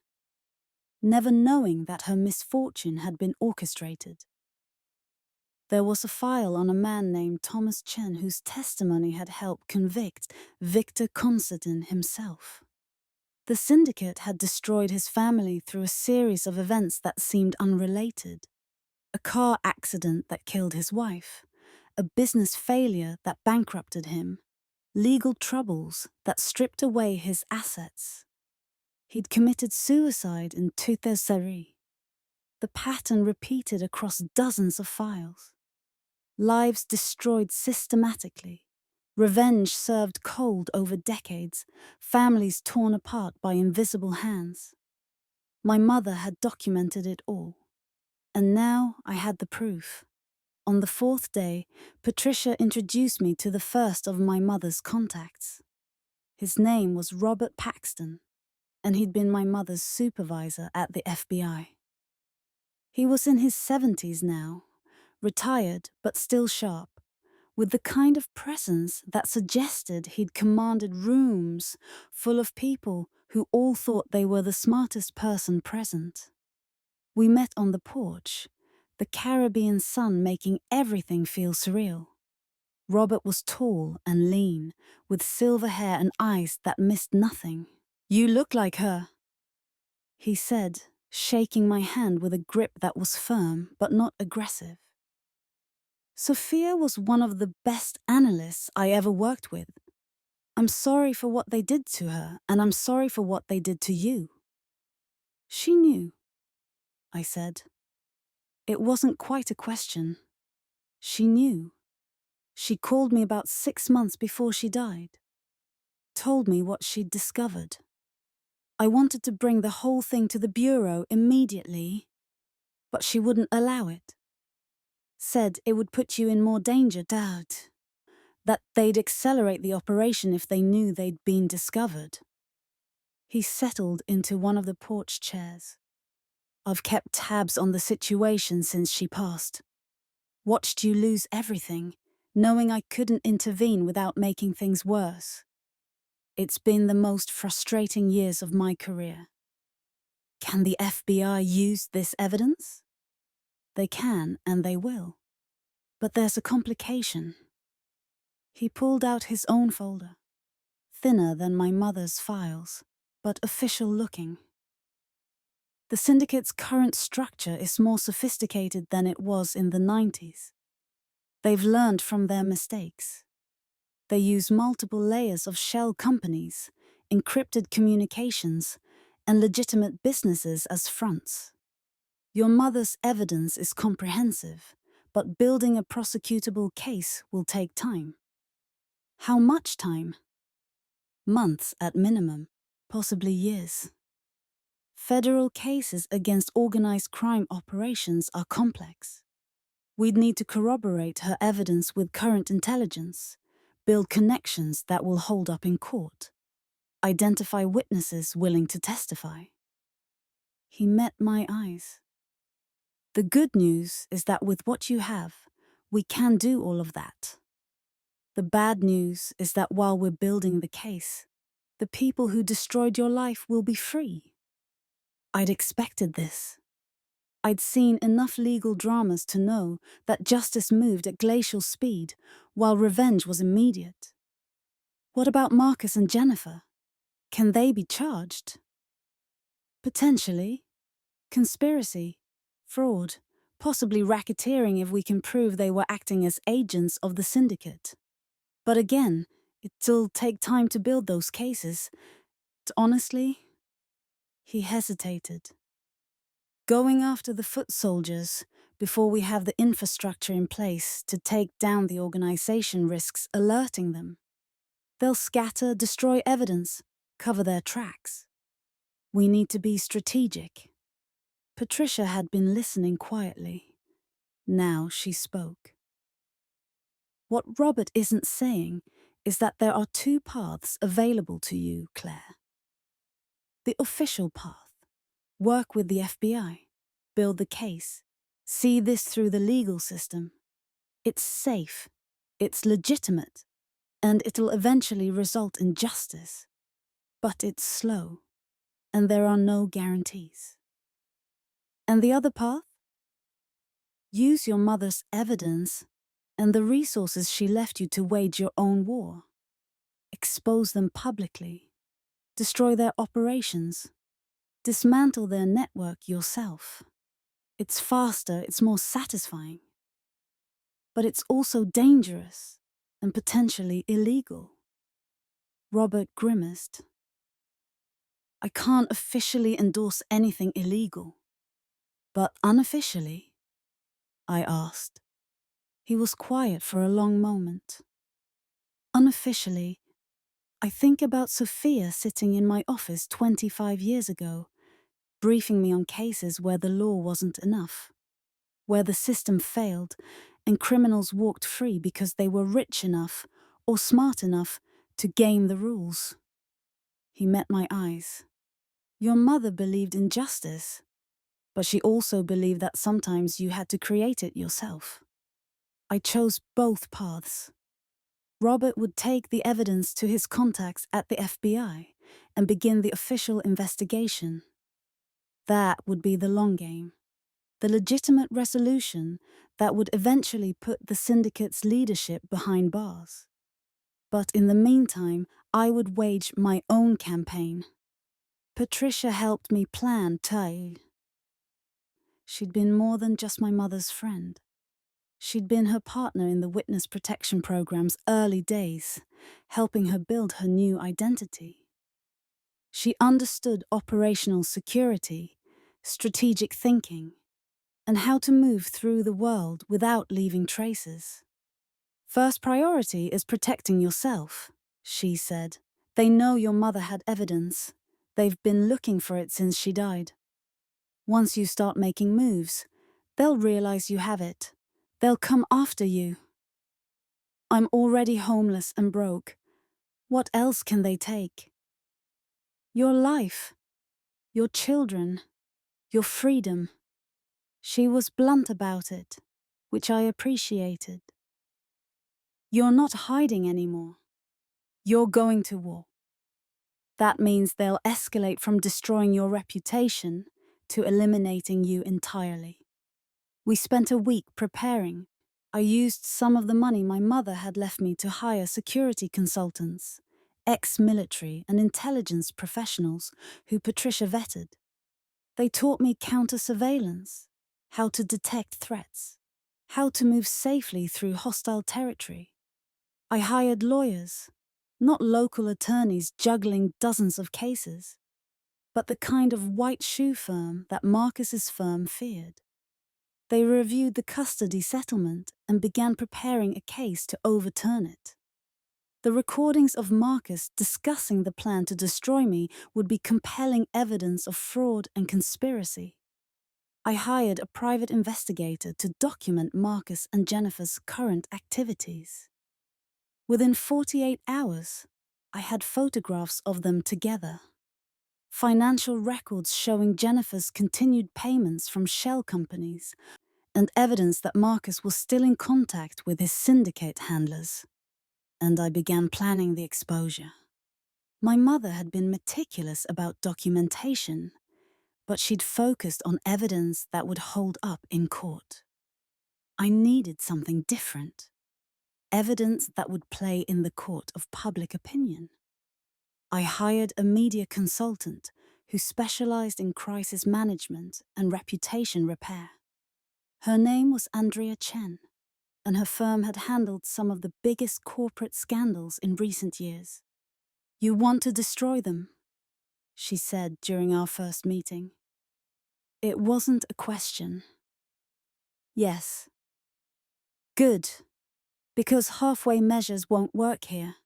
A: never knowing that her misfortune had been orchestrated. There was a file on a man named Thomas Chen whose testimony had helped convict Victor Constantin himself. The syndicate had destroyed his family through a series of events that seemed unrelated. A car accident that killed his wife, a business failure that bankrupted him, legal troubles that stripped away his assets. He'd committed suicide in 2003. The pattern repeated across dozens of files. Lives destroyed systematically, revenge served cold over decades, families torn apart by invisible hands. My mother had documented it all, and now I had the proof. On the fourth day, Patricia introduced me to the first of my mother's contacts. His name was Robert Paxton, and he'd been my mother's supervisor at the FBI. He was in his 70s now, retired but still sharp, with the kind of presence that suggested he'd commanded rooms full of people who all thought they were the smartest person present. We met on the porch, the Caribbean sun making everything feel surreal. Robert was tall and lean, with silver hair and eyes that missed nothing. "You look like her," he said, shaking my hand with a grip that was firm but not aggressive. Sophia was one of the best analysts I ever worked with. I'm sorry for what they did to her, and I'm sorry for what they did to you. She knew, I said. It wasn't quite a question. She knew. She called me about 6 months before she died. Told me what she'd discovered. I wanted to bring the whole thing to the bureau immediately, but she wouldn't allow it. Said it would put you in more danger, Dad. That they'd accelerate the operation if they knew they'd been discovered. He settled into one of the porch chairs. I've kept tabs on the situation since she passed. Watched you lose everything, knowing I couldn't intervene without making things worse. It's been the most frustrating years of my career. Can the FBI use this evidence? They can, and they will. But there's a complication. He pulled out his own folder, thinner than my mother's files, but official-looking. The syndicate's current structure is more sophisticated than it was in the 90s. They've learned from their mistakes. They use multiple layers of shell companies, encrypted communications, and legitimate businesses as fronts. Your mother's evidence is comprehensive, but building a prosecutable case will take time. How much time? Months at minimum, possibly years. Federal cases against organized crime operations are complex. We'd need to corroborate her evidence with current intelligence, build connections that will hold up in court, identify witnesses willing to testify. He met my eyes. The good news is that with what you have, we can do all of that. The bad news is that while we're building the case, the people who destroyed your life will be free. I'd expected this. I'd seen enough legal dramas to know that justice moved at glacial speed, while revenge was immediate. What about Marcus and Jennifer? Can they be charged? Potentially. Conspiracy, fraud, possibly racketeering if we can prove they were acting as agents of the syndicate. But again, it'll take time to build those cases. Honestly, he hesitated. Going after the foot soldiers before we have the infrastructure in place to take down the organization risks alerting them. They'll scatter, destroy evidence, cover their tracks. We need to be strategic. Patricia had been listening quietly. Now she spoke. What Robert isn't saying is that there are two paths available to you, Claire. The official path. Work with the FBI. Build the case. See this through the legal system. It's safe. It's legitimate. And it'll eventually result in justice. But it's slow. And there are no guarantees. And the other path? Use your mother's evidence and the resources she left you to wage your own war. Expose them publicly. Destroy their operations. Dismantle their network yourself. It's faster, it's more satisfying. But it's also dangerous and potentially illegal. Robert grimaced. I can't officially endorse anything illegal. But unofficially? I asked. He was quiet for a long moment. Unofficially, I think about Sophia sitting in my office 25 years ago, briefing me on cases where the law wasn't enough, where the system failed and criminals walked free because they were rich enough or smart enough to game the rules. He met my eyes. Your mother believed in justice, but she also believed that sometimes you had to create it yourself. I chose both paths. Robert would take the evidence to his contacts at the FBI and begin the official investigation. That would be the long game, the legitimate resolution that would eventually put the syndicate's leadership behind bars. But in the meantime, I would wage my own campaign. Patricia helped me plan Tail. She'd been more than just my mother's friend. She'd been her partner in the witness protection program's early days, helping her build her new identity. She understood operational security, strategic thinking, and how to move through the world without leaving traces. First priority is protecting yourself, she said. They know your mother had evidence. They've been looking for it since she died. Once you start making moves, they'll realize you have it. They'll come after you. I'm already homeless and broke. What else can they take? Your life, your children, your freedom. She was blunt about it, which I appreciated. You're not hiding anymore. You're going to war. That means they'll escalate from destroying your reputation to eliminating you entirely. We spent a week preparing. I used some of the money my mother had left me to hire security consultants, ex-military and intelligence professionals who Patricia vetted. They taught me counter-surveillance, how to detect threats, how to move safely through hostile territory. I hired lawyers, not local attorneys juggling dozens of cases, but the kind of white shoe firm that Marcus's firm feared. They reviewed the custody settlement and began preparing a case to overturn it. The recordings of Marcus discussing the plan to destroy me would be compelling evidence of fraud and conspiracy. I hired a private investigator to document Marcus and Jennifer's current activities. Within 48 hours, I had photographs of them together. Financial records showing Jennifer's continued payments from shell companies, and evidence that Marcus was still in contact with his syndicate handlers. And I began planning the exposure. My mother had been meticulous about documentation, but she'd focused on evidence that would hold up in court. I needed something different. Evidence that would play in the court of public opinion. I hired a media consultant who specialized in crisis management and reputation repair. Her name was Andrea Chen, and her firm had handled some of the biggest corporate scandals in recent years. "You want to destroy them," she said during our first meeting. It wasn't a question. Yes. Good, because halfway measures won't work here.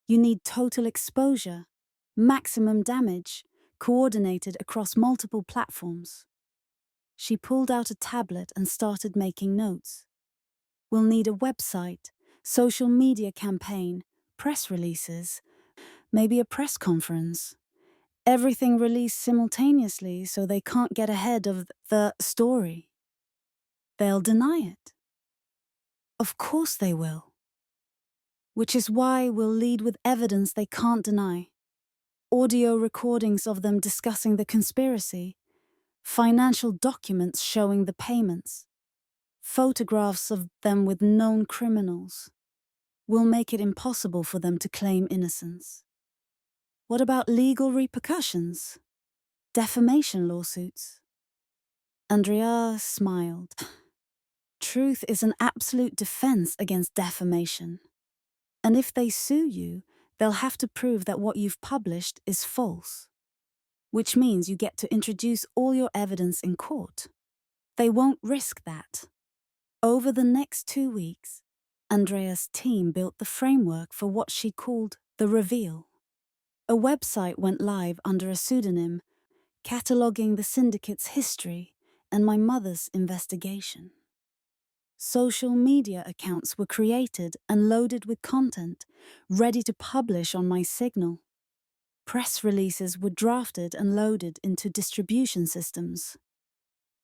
A: You need total exposure, maximum damage, coordinated across multiple platforms. She pulled out a tablet and started making notes. We'll need a website, social media campaign, press releases, maybe a press conference. Everything released simultaneously so they can't get ahead of the story. They'll deny it. Of course they will. Which is why we'll lead with evidence they can't deny. Audio recordings of them discussing the conspiracy, financial documents showing the payments, photographs of them with known criminals. We'll make it impossible for them to claim innocence. What about legal repercussions? Defamation lawsuits? Andrea smiled. Truth is an absolute defense against defamation. And if they sue you, they'll have to prove that what you've published is false. Which means you get to introduce all your evidence in court. They won't risk that. Over the next 2 weeks, Andrea's team built the framework for what she called the reveal. A website went live under a pseudonym, cataloging the syndicate's history and my mother's investigation. Social media accounts were created and loaded with content, ready to publish on my signal. Press releases were drafted and loaded into distribution systems.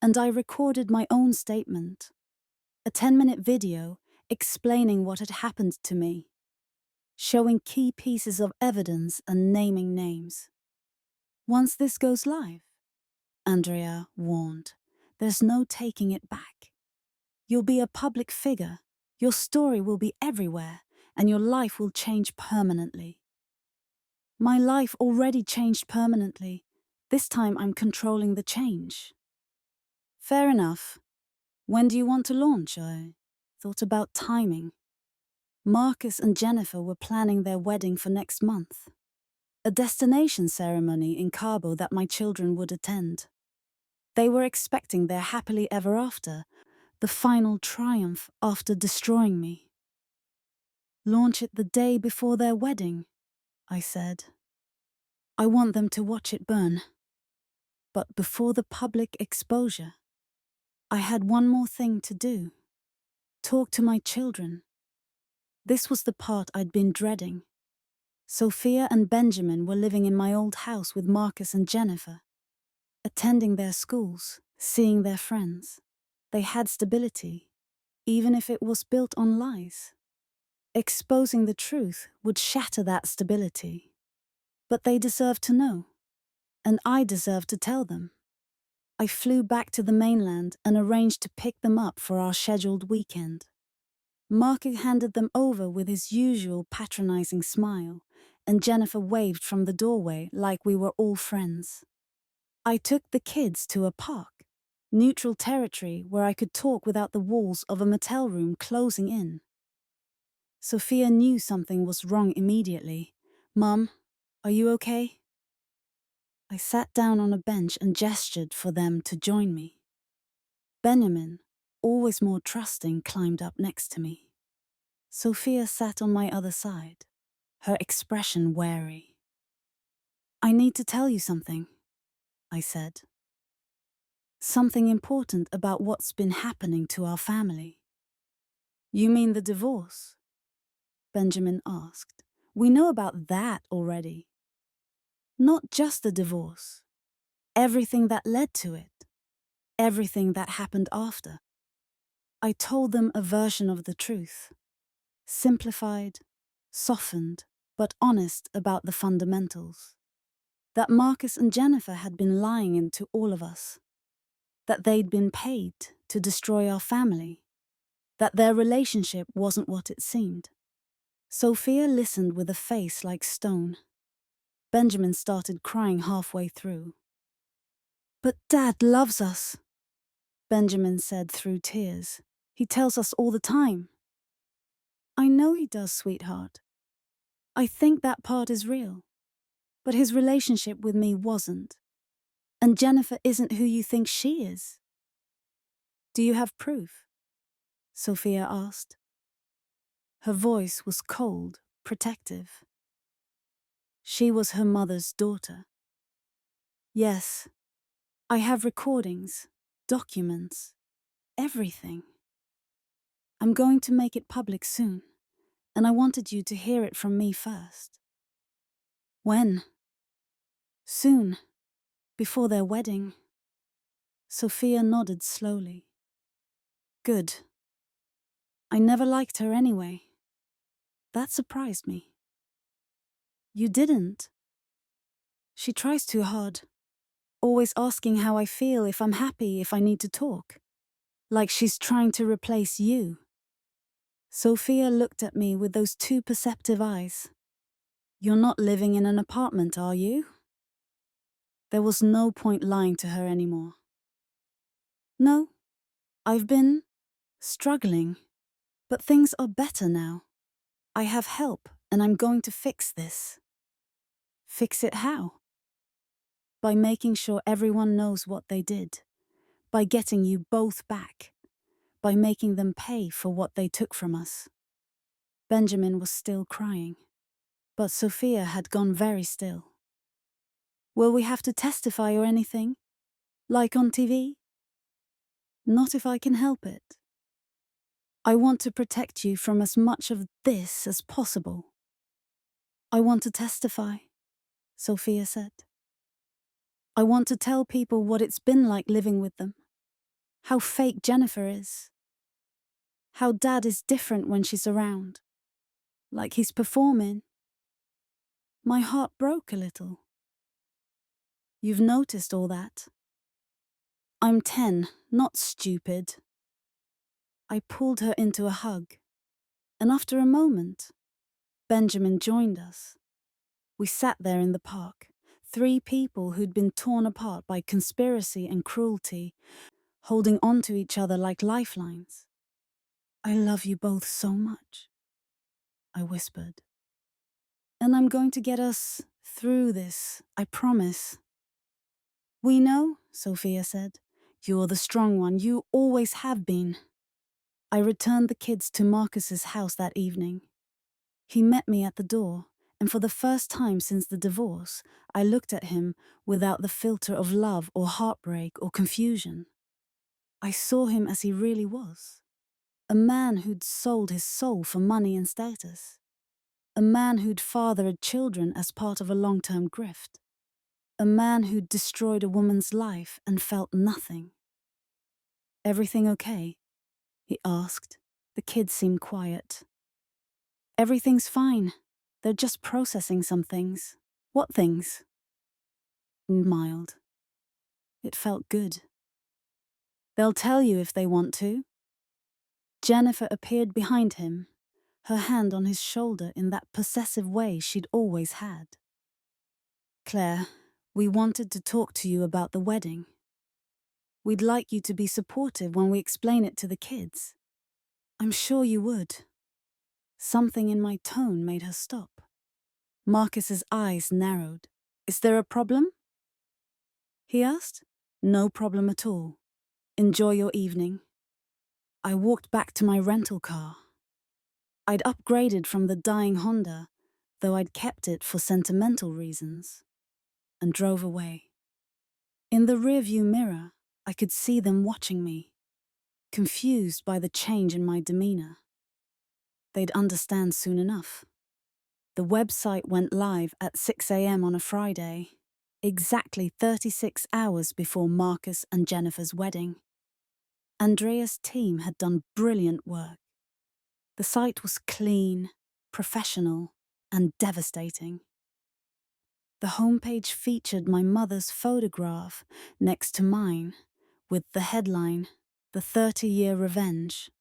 A: And I recorded my own statement, a 10-minute video explaining what had happened to me, showing key pieces of evidence and naming names. Once this goes live, Andrea warned, there's no taking it back. You'll be a public figure, your story will be everywhere, and your life will change permanently. My life already changed permanently. This time I'm controlling the change. Fair enough. When do you want to launch? I thought about timing. Marcus and Jennifer were planning their wedding for next month. A destination ceremony in Cabo that my children would attend. They were expecting their happily ever after, the final triumph after destroying me. Launch it the day before their wedding, I said. I want them to watch it burn. But before the public exposure, I had one more thing to do. Talk to my children. This was the part I'd been dreading. Sophia and Benjamin were living in my old house with Marcus and Jennifer, attending their schools, seeing their friends. They had stability, even if it was built on lies. Exposing the truth would shatter that stability. But they deserved to know, and I deserved to tell them. I flew back to the mainland and arranged to pick them up for our scheduled weekend. Marcus handed them over with his usual patronizing smile, and Jennifer waved from the doorway like we were all friends. I took the kids to a park, neutral territory where I could talk without the walls of a motel room closing in. Sophia knew something was wrong immediately. "Mum, are you okay?" I sat down on a bench and gestured for them to join me. Benjamin, always more trusting, climbed up next to me. Sophia sat on my other side, her expression wary. "I need to tell you something," I said. "Something important about what's been happening to our family." "You mean the divorce?" Benjamin asked. "We know about that already." "Not just the divorce. Everything that led to it. Everything that happened after." I told them a version of the truth. Simplified, softened, but honest about the fundamentals. That Marcus and Jennifer had been lying into all of us. That they'd been paid to destroy our family. That their relationship wasn't what it seemed. Sophia listened with a face like stone. Benjamin started crying halfway through. "But Dad loves us," Benjamin said through tears. "He tells us all the time." "I know he does, sweetheart. I think that part is real. But his relationship with me wasn't. And Jennifer isn't who you think she is." "Do you have proof?" Sophia asked. Her voice was cold, protective. She was her mother's daughter. "Yes, I have recordings, documents, everything. I'm going to make it public soon, and I wanted you to hear it from me first." "When?" "Soon, before their wedding." Sophia nodded slowly. "Good. I never liked her anyway. That surprised me." "You didn't?" "She tries too hard, always asking how I feel, if I'm happy, if I need to talk. Like she's trying to replace you." Sophia looked at me with those two perceptive eyes. "You're not living in an apartment, are you?" There was no point lying to her anymore. "No, I've been struggling, but things are better now. I have help, and I'm going to fix this." "Fix it how?" "By making sure everyone knows what they did. By getting you both back. By making them pay for what they took from us." Benjamin was still crying, but Sophia had gone very still. "Will we have to testify or anything? Like on TV?" "Not if I can help it. I want to protect you from as much of this as possible." "I want to testify," Sophia said. "I want to tell people what it's been like living with them. How fake Jennifer is. How Dad is different when she's around. Like he's performing." My heart broke a little. "You've noticed all that?" "I'm 10, not stupid." I pulled her into a hug, and after a moment, Benjamin joined us. We sat there in the park, 3 people who'd been torn apart by conspiracy and cruelty, holding on to each other like lifelines. "I love you both so much," I whispered. "And I'm going to get us through this, I promise." "We know," Sophia said. "You're the strong one. You always have been." I returned the kids to Marcus's house that evening. He met me at the door, and for the first time since the divorce, I looked at him without the filter of love or heartbreak or confusion. I saw him as he really was. A man who'd sold his soul for money and status. A man who'd fathered children as part of a long-term grift. A man who'd destroyed a woman's life and felt nothing. "Everything okay?" he asked. The kids seemed quiet. "Everything's fine. They're just processing some things." "What things?" Mild. It felt good. "They'll tell you if they want to." Jennifer appeared behind him, her hand on his shoulder in that possessive way she'd always had. "Claire, we wanted to talk to you about the wedding. We'd like you to be supportive when we explain it to the kids. I'm sure you would." Something in my tone made her stop. Marcus's eyes narrowed. "Is there a problem?" he asked. "No problem at all. Enjoy your evening." I walked back to my rental car. I'd upgraded from the dying Honda, though I'd kept it for sentimental reasons, and drove away. In the rearview mirror, I could see them watching me, confused by the change in my demeanor. They'd understand soon enough. The website went live at 6 a.m. on a Friday, exactly 36 hours before Marcus and Jennifer's wedding. Andrea's team had done brilliant work. The site was clean, professional, and devastating. The homepage featured my mother's photograph next to mine, with the headline, "The 30-Year Revenge: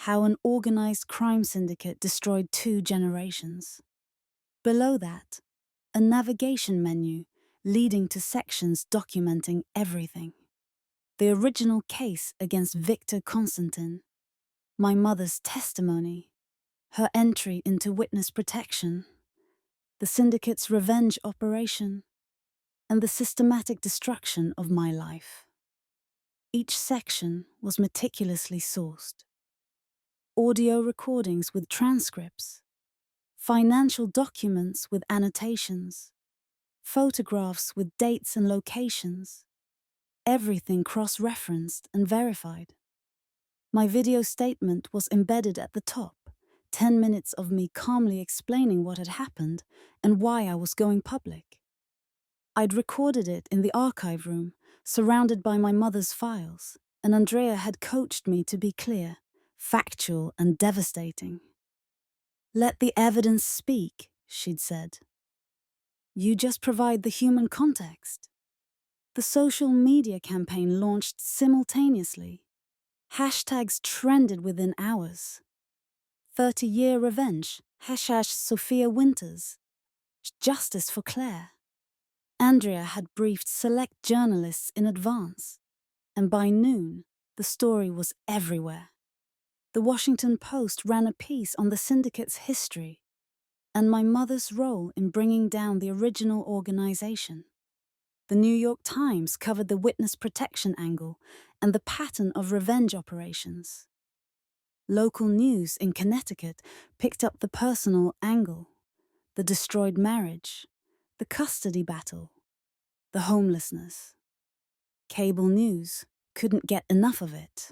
A: How an Organized Crime Syndicate Destroyed 2 Generations." Below that, a navigation menu leading to sections documenting everything. The original case against Victor Constantin, my mother's testimony, her entry into witness protection, the syndicate's revenge operation, and the systematic destruction of my life. Each section was meticulously sourced. Audio recordings with transcripts, financial documents with annotations, photographs with dates and locations, everything cross-referenced and verified. My video statement was embedded at the top, 10 minutes of me calmly explaining what had happened and why I was going public. I'd recorded it in the archive room, surrounded by my mother's files, and Andrea had coached me to be clear, factual, and devastating. "Let the evidence speak," she'd said. "You just provide the human context." The social media campaign launched simultaneously. Hashtags trended within hours. 30-year revenge, #Sophia Winters, justice for Claire. Andrea had briefed select journalists in advance, and by noon, the story was everywhere. The Washington Post ran a piece on the syndicate's history and my mother's role in bringing down the original organization. The New York Times covered the witness protection angle and the pattern of revenge operations. Local news in Connecticut picked up the personal angle, the destroyed marriage, the custody battle, the homelessness. Cable news couldn't get enough of it.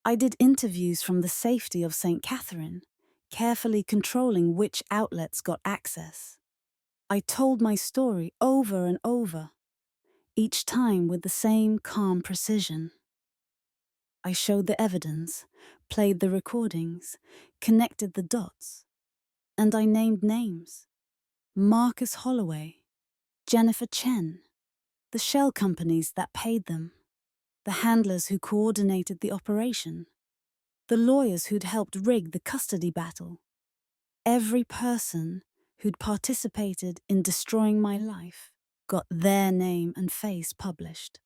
A: I did interviews from the safety of St. Catherine, carefully controlling which outlets got access. I told my story over and over, each time with the same calm precision. I showed the evidence, played the recordings, connected the dots, and I named names. Marcus Holloway, Jennifer Chen, the shell companies that paid them, the handlers who coordinated the operation, the lawyers who'd helped rig the custody battle. Every person who'd participated in destroying my life got their name and face published.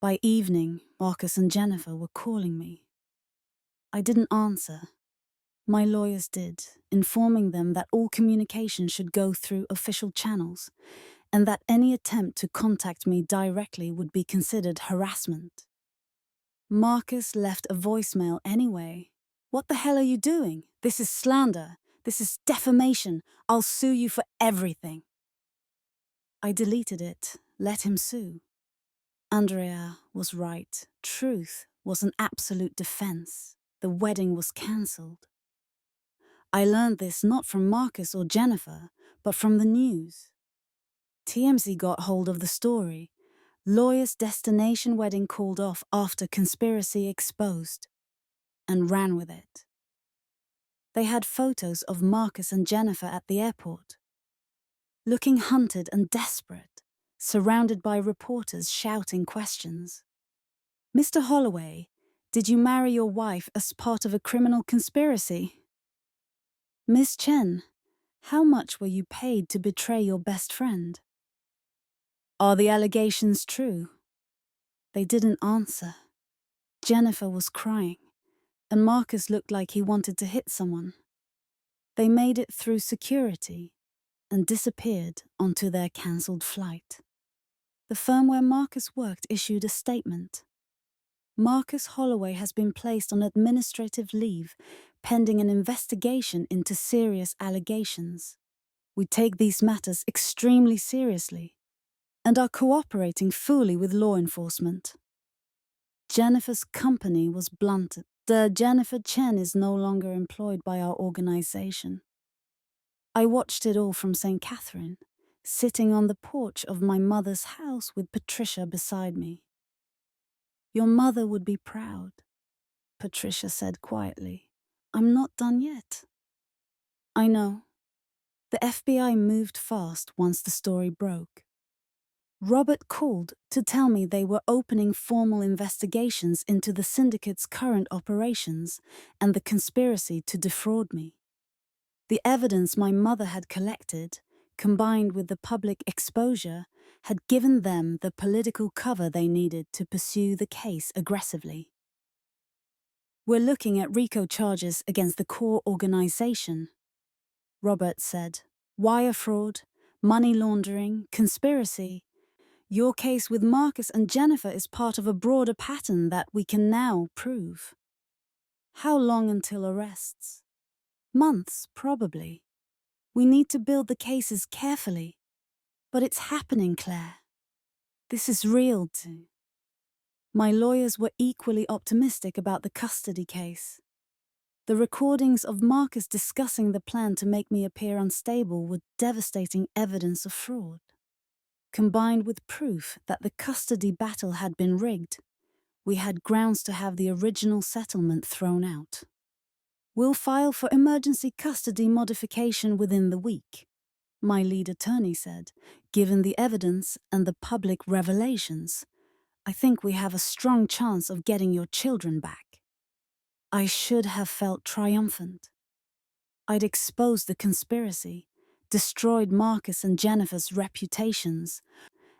A: By evening, Marcus and Jennifer were calling me. I didn't answer. My lawyers did, informing them that all communication should go through official channels, and that any attempt to contact me directly would be considered harassment. Marcus left a voicemail anyway. "What the hell are you doing? This is slander. This is defamation. I'll sue you for everything." I deleted it, let him sue. Andrea was right. Truth was an absolute defense. The wedding was cancelled. I learned this not from Marcus or Jennifer, but from the news. TMZ got hold of the story. Lawyer's destination wedding called off after conspiracy exposed, and ran with it. They had photos of Marcus and Jennifer at the airport, looking hunted and desperate, surrounded by reporters shouting questions. "Mr. Holloway, did you marry your wife as part of a criminal conspiracy? Miss Chen, how much were you paid to betray your best friend? Are the allegations true?" They didn't answer. Jennifer was crying, and Marcus looked like he wanted to hit someone. They made it through security and disappeared onto their cancelled flight. The firm where Marcus worked issued a statement. "Marcus Holloway has been placed on administrative leave pending an investigation into serious allegations. We take these matters extremely seriously and are cooperating fully with law enforcement." Jennifer's company was blunted. Jennifer Chen is no longer employed by our organization. I watched it all from St. Catherine, sitting on the porch of my mother's house with Patricia beside me. "Your mother would be proud," Patricia said quietly. "I'm not done yet." I know. The FBI moved fast once the story broke. Robert called to tell me they were opening formal investigations into the syndicate's current operations and the conspiracy to defraud me. The evidence my mother had collected, combined with the public exposure, had given them the political cover they needed to pursue the case aggressively. "We're looking at RICO charges against the core organization," Robert said. "Wire fraud, money laundering, conspiracy. Your case with Marcus and Jennifer is part of a broader pattern that we can now prove." "How long until arrests?" "Months, probably. We need to build the cases carefully. But it's happening, Claire. This is real too." My lawyers were equally optimistic about the custody case. The recordings of Marcus discussing the plan to make me appear unstable were devastating evidence of fraud. Combined with proof that the custody battle had been rigged, we had grounds to have the original settlement thrown out. "We'll file for emergency custody modification within the week," my lead attorney said. "Given the evidence and the public revelations, I think we have a strong chance of getting your children back." I should have felt triumphant. I'd exposed the conspiracy, destroyed Marcus and Jennifer's reputations,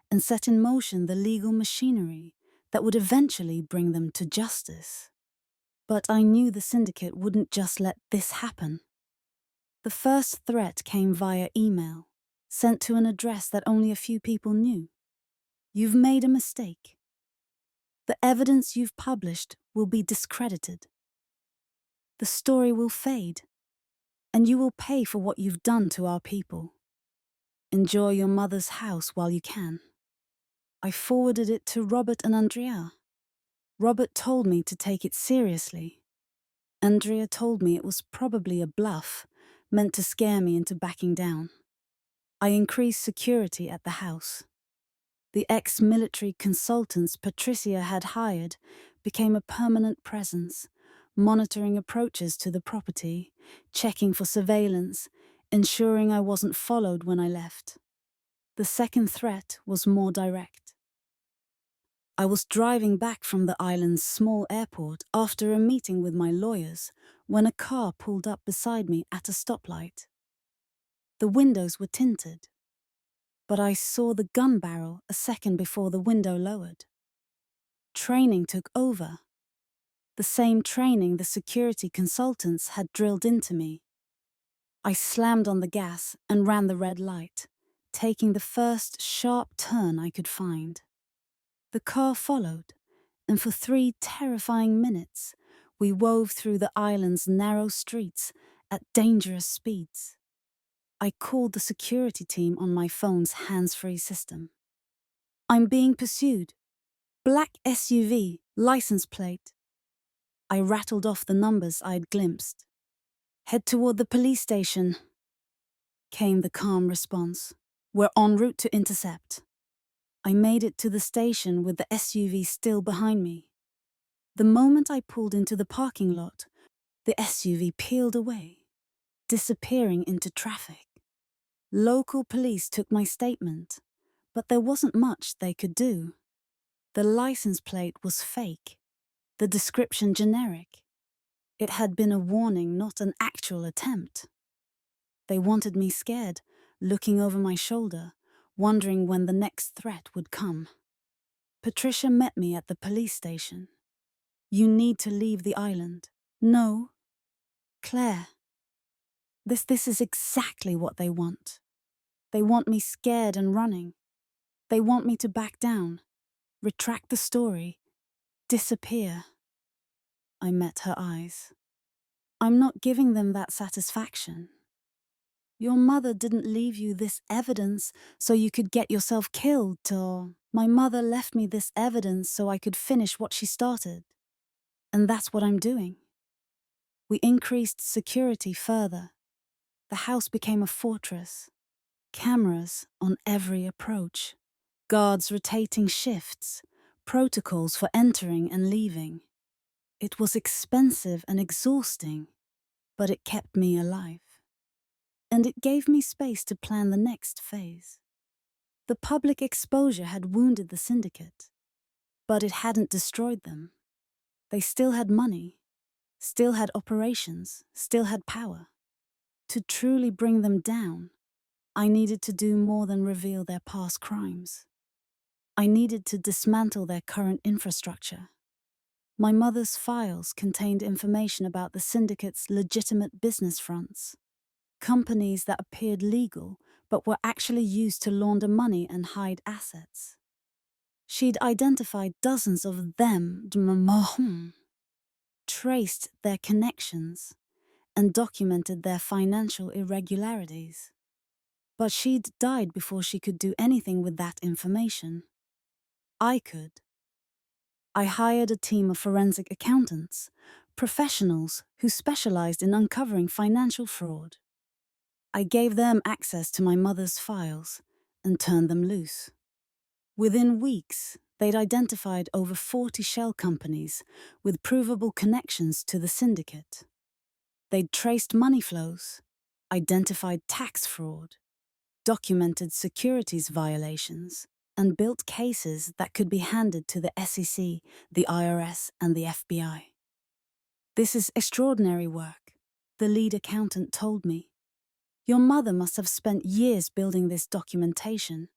A: and set in motion the legal machinery that would eventually bring them to justice. But I knew the syndicate wouldn't just let this happen. The first threat came via email, sent to an address that only a few people knew. "You've made a mistake. The evidence you've published will be discredited. The story will fade, and you will pay for what you've done to our people. Enjoy your mother's house while you can." I forwarded it to Robert and Andrea. Robert told me to take it seriously. Andrea told me it was probably a bluff, meant to scare me into backing down. I increased security at the house. The ex-military consultants Patricia had hired became a permanent presence, monitoring approaches to the property, checking for surveillance, ensuring I wasn't followed when I left. The second threat was more direct. I was driving back from the island's small airport after a meeting with my lawyers when a car pulled up beside me at a stoplight. The windows were tinted, but I saw the gun barrel a second before the window lowered. Training took over. The same training the security consultants had drilled into me. I slammed on the gas and ran the red light, taking the first sharp turn I could find. The car followed, and for 3 terrifying minutes, we wove through the island's narrow streets at dangerous speeds. I called the security team on my phone's hands-free system. "I'm being pursued. Black SUV, license plate." I rattled off the numbers I'd glimpsed. "Head toward the police station," came the calm response. "We're en route to intercept." I made it to the station with the SUV still behind me. The moment I pulled into the parking lot, the SUV peeled away, disappearing into traffic. Local police took my statement, but there wasn't much they could do. The license plate was fake, the description generic. It had been a warning, not an actual attempt. They wanted me scared, looking over my shoulder, wondering when the next threat would come. Patricia met me at the police station. "You need to leave the island." "No. Claire. This is exactly what they want. They want me scared and running. They want me to back down, retract the story, disappear." I met her eyes. "I'm not giving them that satisfaction. Your mother didn't leave you this evidence so you could get yourself killed, or my mother left me this evidence so I could finish what she started. And that's what I'm doing." We increased security further. The house became a fortress. Cameras on every approach. Guards rotating shifts. Protocols for entering and leaving. It was expensive and exhausting, but it kept me alive. And it gave me space to plan the next phase. The public exposure had wounded the syndicate, but it hadn't destroyed them. They still had money, still had operations, still had power. To truly bring them down, I needed to do more than reveal their past crimes. I needed to dismantle their current infrastructure. My mother's files contained information about the syndicate's legitimate business fronts, companies that appeared legal but were actually used to launder money and hide assets. She'd identified dozens of them, traced their connections, and documented their financial irregularities. But she'd died before she could do anything with that information. I could. I hired a team of forensic accountants, professionals who specialized in uncovering financial fraud. I gave them access to my mother's files and turned them loose. Within weeks, they'd identified over 40 shell companies with provable connections to the syndicate. They'd traced money flows, identified tax fraud, documented securities violations, and built cases that could be handed to the SEC, the IRS, and the FBI. "This is extraordinary work," the lead accountant told me. "Your mother must have spent years building this documentation.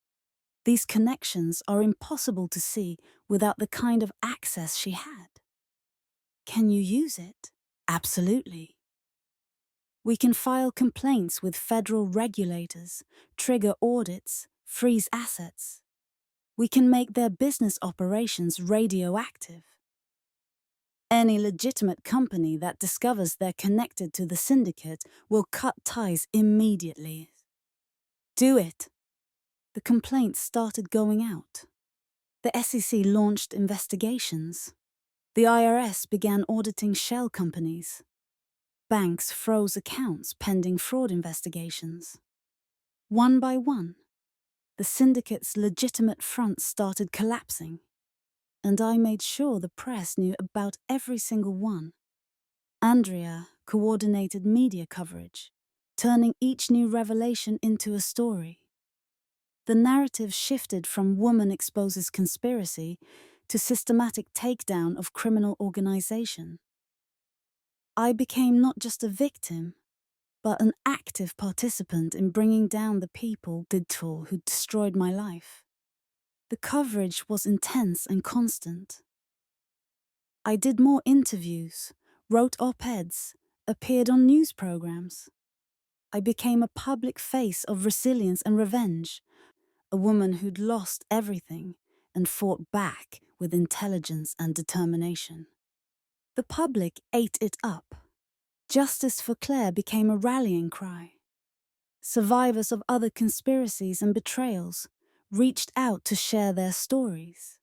A: These connections are impossible to see without the kind of access she had." "Can you use it?" "Absolutely. We can file complaints with federal regulators, trigger audits, freeze assets. We can make their business operations radioactive. Any legitimate company that discovers they're connected to the syndicate will cut ties immediately." "Do it." The complaints started going out. The SEC launched investigations. The IRS began auditing shell companies. Banks froze accounts pending fraud investigations. One by one, the syndicate's legitimate fronts started collapsing, and I made sure the press knew about every single one. Andrea coordinated media coverage, turning each new revelation into a story. The narrative shifted from woman exposes conspiracy to systematic takedown of criminal organization. I became not just a victim, but an active participant in bringing down the people who destroyed my life. The coverage was intense and constant. I did more interviews, wrote op-eds, appeared on news programs. I became a public face of resilience and revenge, a woman who'd lost everything and fought back with intelligence and determination. The public ate it up. Justice for Claire became a rallying cry. Survivors of other conspiracies and betrayals reached out to share their stories.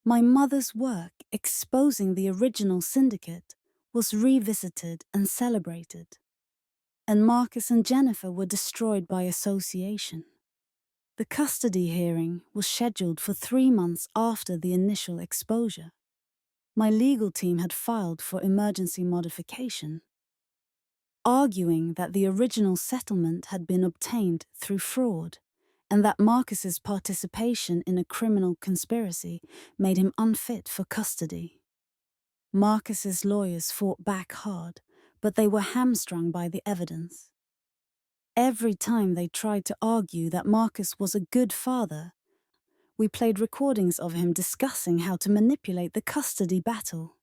A: My mother's work exposing the original syndicate was revisited and celebrated. And Marcus and Jennifer were destroyed by association. The custody hearing was scheduled for 3 months after the initial exposure. My legal team had filed for emergency modification, arguing that the original settlement had been obtained through fraud and that Marcus's participation in a criminal conspiracy made him unfit for custody. Marcus's lawyers fought back hard, but they were hamstrung by the evidence. Every time they tried to argue that Marcus was a good father, we played recordings of him discussing how to manipulate the custody battle.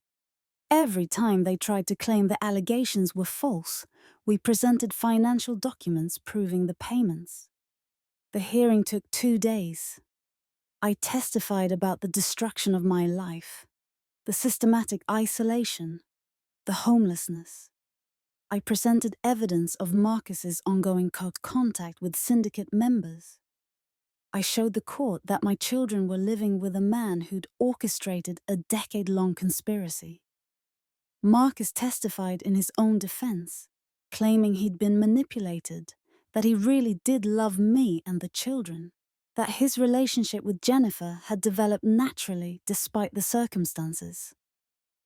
A: Every time they tried to claim the allegations were false, we presented financial documents proving the payments. The hearing took 2 days. I testified about the destruction of my life, the systematic isolation, the homelessness. I presented evidence of Marcus's ongoing contact with syndicate members. I showed the court that my children were living with a man who'd orchestrated a decade-long conspiracy. Marcus testified in his own defense, claiming he'd been manipulated, that he really did love me and the children, that his relationship with Jennifer had developed naturally despite the circumstances.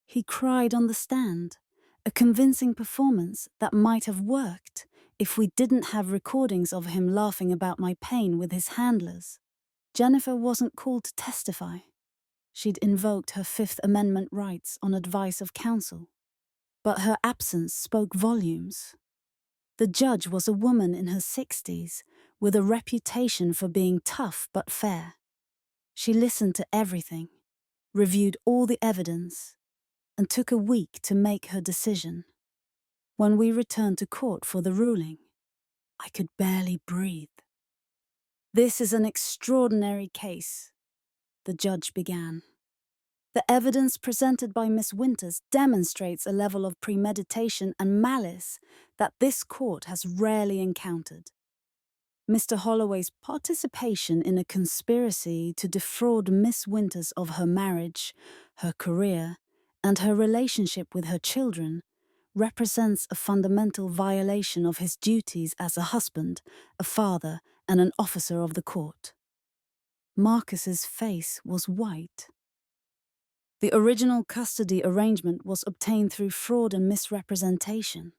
A: He cried on the stand, a convincing performance that might have worked if we didn't have recordings of him laughing about my pain with his handlers. Jennifer wasn't called to testify. She'd invoked her Fifth Amendment rights on advice of counsel. But her absence spoke volumes. The judge was a woman in her 60s, with a reputation for being tough but fair. She listened to everything, reviewed all the evidence, and took a week to make her decision. When we returned to court for the ruling, I could barely breathe. "This is an extraordinary case," the judge began. "The evidence presented by Miss Winters demonstrates a level of premeditation and malice that this court has rarely encountered. Mr. Holloway's participation in a conspiracy to defraud Miss Winters of her marriage, her career, and her relationship with her children represents a fundamental violation of his duties as a husband, a father, and an officer of the court." Marcus's face was white. "The original custody arrangement was obtained through fraud and misrepresentation.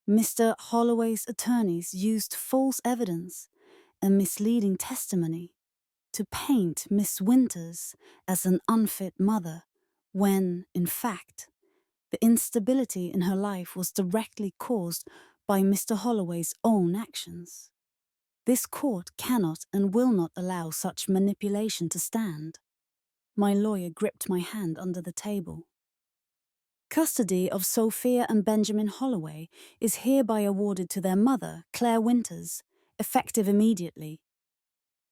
A: Mr. Holloway's attorneys used false evidence and misleading testimony to paint Miss Winters as an unfit mother when, in fact, the instability in her life was directly caused by Mr. Holloway's own actions. This court cannot and will not allow such manipulation to stand." My lawyer gripped my hand under the table. "Custody of Sophia and Benjamin Holloway is hereby awarded to their mother, Claire Winters, effective immediately.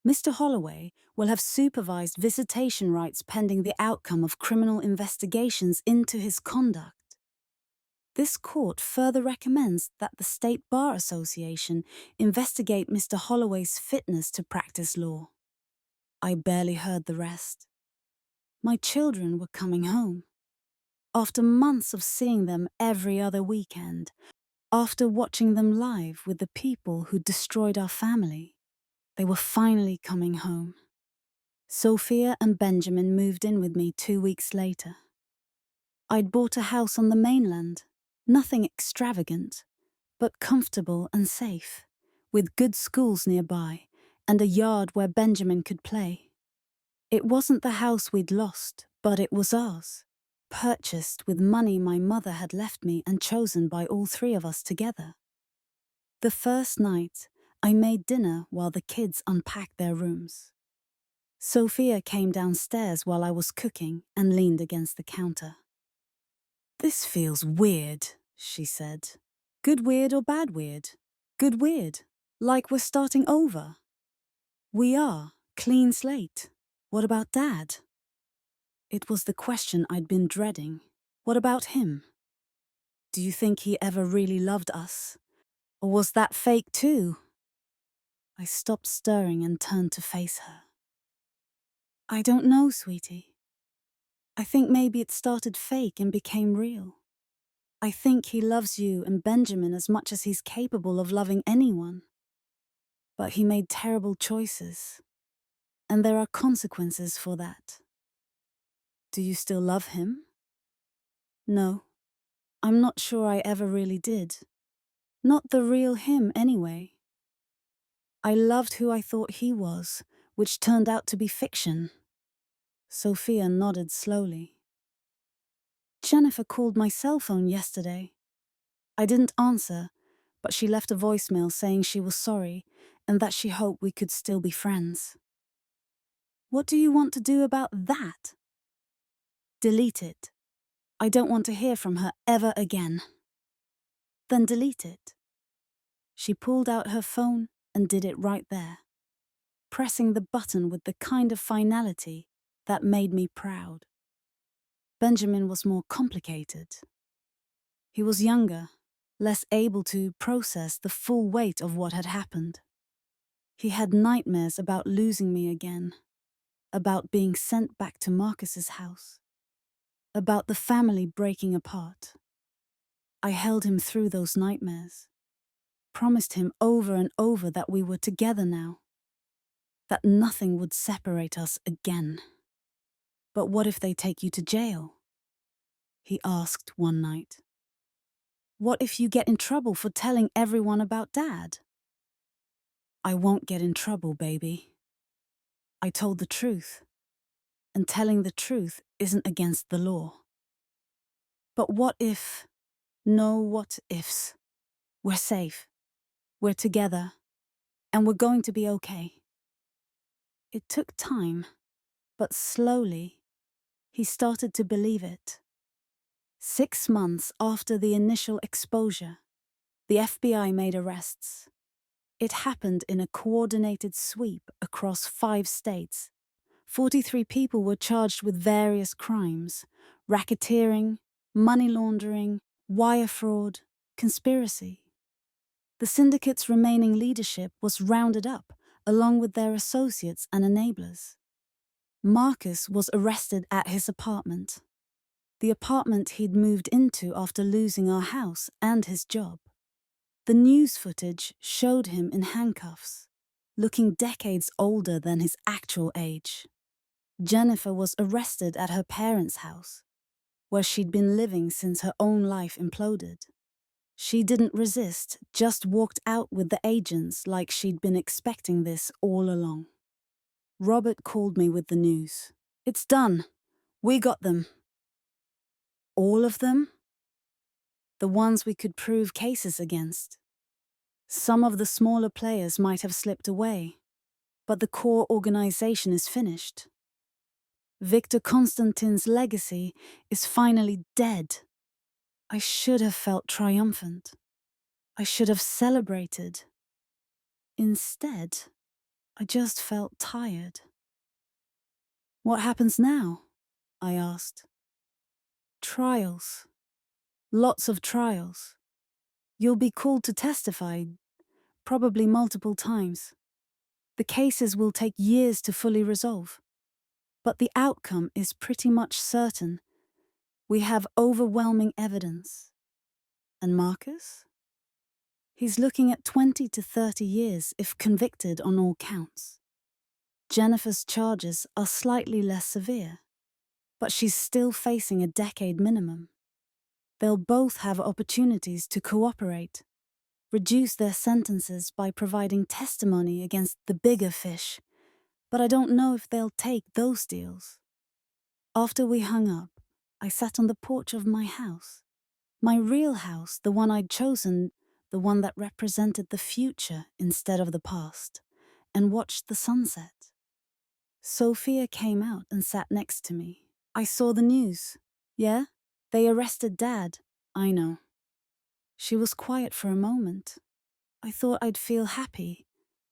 A: Mr. Holloway will have supervised visitation rights pending the outcome of criminal investigations into his conduct. This court further recommends that the State Bar Association investigate Mr. Holloway's fitness to practice law." I barely heard the rest. My children were coming home. After months of seeing them every other weekend, after watching them live with the people who destroyed our family, they were finally coming home. Sophia and Benjamin moved in with me 2 weeks later. I'd bought a house on the mainland, nothing extravagant, but comfortable and safe, with good schools nearby and a yard where Benjamin could play. It wasn't the house we'd lost, but it was ours, purchased with money my mother had left me and chosen by all three of us together. The first night, I made dinner while the kids unpacked their rooms. Sophia came downstairs while I was cooking and leaned against the counter. "This feels weird," she said. "Good weird or bad weird? Good weird, like we're starting over." "We are, clean slate. What about Dad?" It was the question I'd been dreading. What about him? "Do you think he ever really loved us? Or was that fake too?" I stopped stirring and turned to face her. "I don't know, sweetie. I think maybe it started fake and became real. I think he loves you and Benjamin as much as he's capable of loving anyone. But he made terrible choices, and there are consequences for that." "Do you still love him?" "No, I'm not sure I ever really did. Not the real him, anyway. I loved who I thought he was, which turned out to be fiction." Sophia nodded slowly. "Jennifer called my cell phone yesterday. I didn't answer, but she left a voicemail saying she was sorry and that she hoped we could still be friends." "What do you want to do about that?" "Delete it. I don't want to hear from her ever again." "Then delete it." She pulled out her phone and did it right there, pressing the button with the kind of finality that made me proud. Benjamin was more complicated. He was younger, less able to process the full weight of what had happened. He had nightmares about losing me again, about being sent back to Marcus's house, about the family breaking apart. I held him through those nightmares, promised him over and over that we were together now, that nothing would separate us again. "But what if they take you to jail?" he asked one night. "What if you get in trouble for telling everyone about Dad?" "I won't get in trouble, baby. I told the truth, and telling the truth isn't against the law." "But what if—" "No what ifs. We're safe. We're together. and we're going to be okay. It took time, but slowly, he started to believe it. 6 months after the initial exposure, the FBI made arrests. It happened in a coordinated sweep across 5 states. 43 people were charged with various crimes: racketeering, money laundering, wire fraud, conspiracy. The syndicate's remaining leadership was rounded up, along with their associates and enablers. Marcus was arrested at his apartment, the apartment he'd moved into after losing our house and his job. The news footage showed him in handcuffs, looking decades older than his actual age. Jennifer was arrested at her parents' house, where she'd been living since her own life imploded. She didn't resist, just walked out with the agents like she'd been expecting this all along. Robert called me with the news. "It's done. We got them." All of them? The ones we could prove cases against. Some of the smaller players might have slipped away, but the core organization is finished. Victor Constantine's legacy is finally dead. I should have felt triumphant. I should have celebrated. Instead, I just felt tired. "What happens now?" I asked. "Trials. Lots of trials. You'll be called to testify, probably multiple times. The cases will take years to fully resolve. But the outcome is pretty much certain. We have overwhelming evidence." And Marcus? He's looking at 20 to 30 years if convicted on all counts. Jennifer's charges are slightly less severe, but she's still facing a decade minimum. They'll both have opportunities to cooperate, reduce their sentences by providing testimony against the bigger fish, but I don't know if they'll take those deals. After we hung up, I sat on the porch of my house. My real house, the one I'd chosen, the one that represented the future instead of the past, and watched the sunset. Sophia came out and sat next to me. "I saw the news." "Yeah? They arrested Dad." "I know." She was quiet for a moment. I thought I'd feel happy,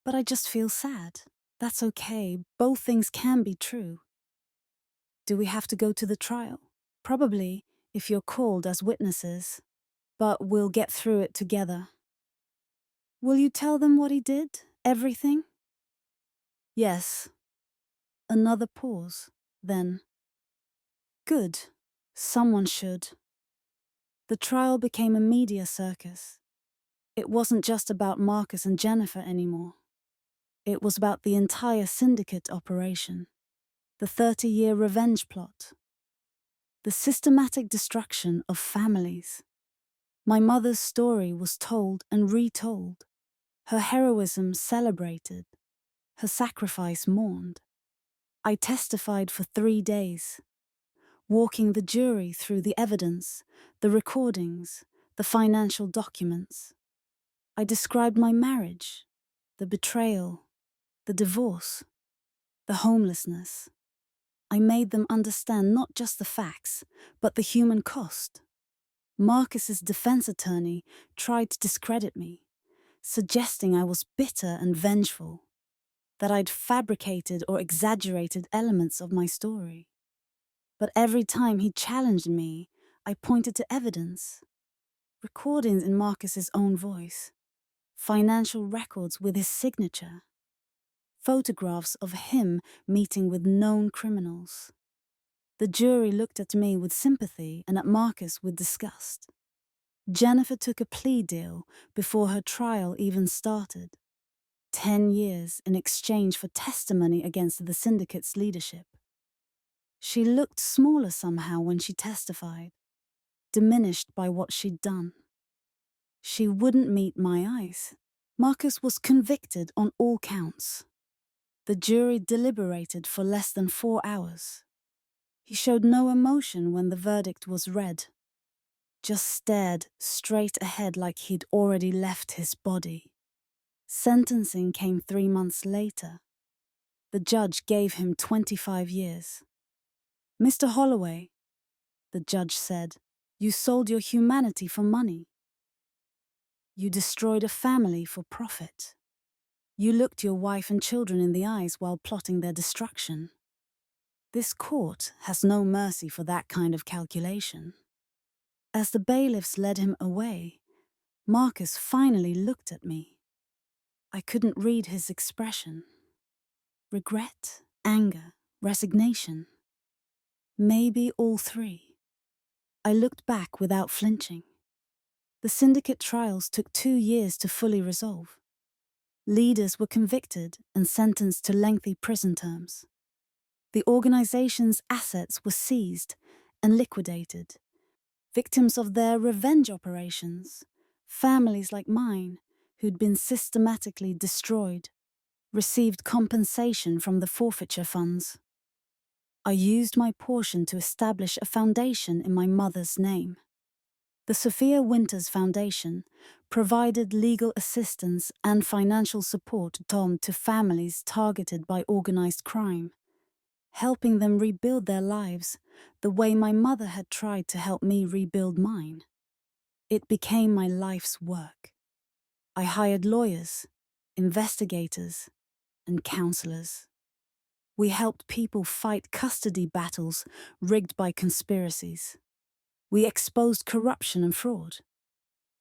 A: but I just feel sad. That's okay, both things can be true. "Do we have to go to the trial?" "Probably, if you're called as witnesses. But we'll get through it together." "Will you tell them what he did? Everything?" "Yes." Another pause, then, "Good. Someone should." The trial became a media circus. It wasn't just about Marcus and Jennifer anymore. It was about the entire syndicate operation, the 30-year revenge plot, the systematic destruction of families. My mother's story was told and retold, her heroism celebrated, her sacrifice mourned. I testified for 3 days, walking the jury through the evidence, the recordings, the financial documents. I described my marriage, the betrayal, the divorce, the homelessness. I made them understand not just the facts, but the human cost. Marcus's defense attorney tried to discredit me, suggesting I was bitter and vengeful, that I'd fabricated or exaggerated elements of my story. But every time he challenged me, I pointed to evidence. Recordings in Marcus's own voice, financial records with his signature, photographs of him meeting with known criminals. The jury looked at me with sympathy and at Marcus with disgust. Jennifer took a plea deal before her trial even started. 10 years in exchange for testimony against the syndicate's leadership. She looked smaller somehow when she testified, diminished by what she'd done. She wouldn't meet my eyes. Marcus was convicted on all counts. The jury deliberated for less than 4 hours. He showed no emotion when the verdict was read, just stared straight ahead like he'd already left his body. Sentencing came 3 months later. The judge gave him 25 years. "Mr. Holloway," the judge said, "you sold your humanity for money. You destroyed a family for profit. You looked your wife and children in the eyes while plotting their destruction. This court has no mercy for that kind of calculation." As the bailiffs led him away, Marcus finally looked at me. I couldn't read his expression. Regret, anger, resignation. Maybe all three. I looked back without flinching. The syndicate trials took 2 years to fully resolve. Leaders were convicted and sentenced to lengthy prison terms. The organization's assets were seized and liquidated. Victims of their revenge operations, families like mine, who'd been systematically destroyed, received compensation from the forfeiture funds. I used my portion to establish a foundation in my mother's name. The Sophia Winters Foundation provided legal assistance and financial support to families targeted by organized crime, helping them rebuild their lives the way my mother had tried to help me rebuild mine. It became my life's work. I hired lawyers, investigators, and counselors. We helped people fight custody battles rigged by conspiracies. We exposed corruption and fraud.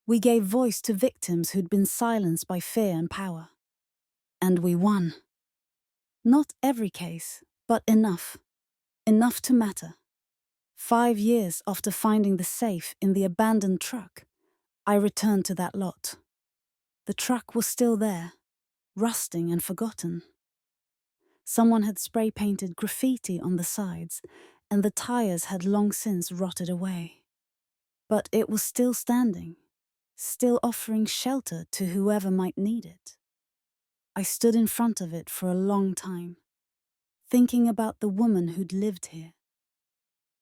A: We gave voice to victims who'd been silenced by fear and power. And we won. Not every case, but enough. Enough to matter. 5 years after finding the safe in the abandoned truck, I returned to that lot. The truck was still there, rusting and forgotten. Someone had spray-painted graffiti on the sides, and the tires had long since rotted away. But it was still standing, still offering shelter to whoever might need it. I stood in front of it for a long time, thinking about the woman who'd lived here.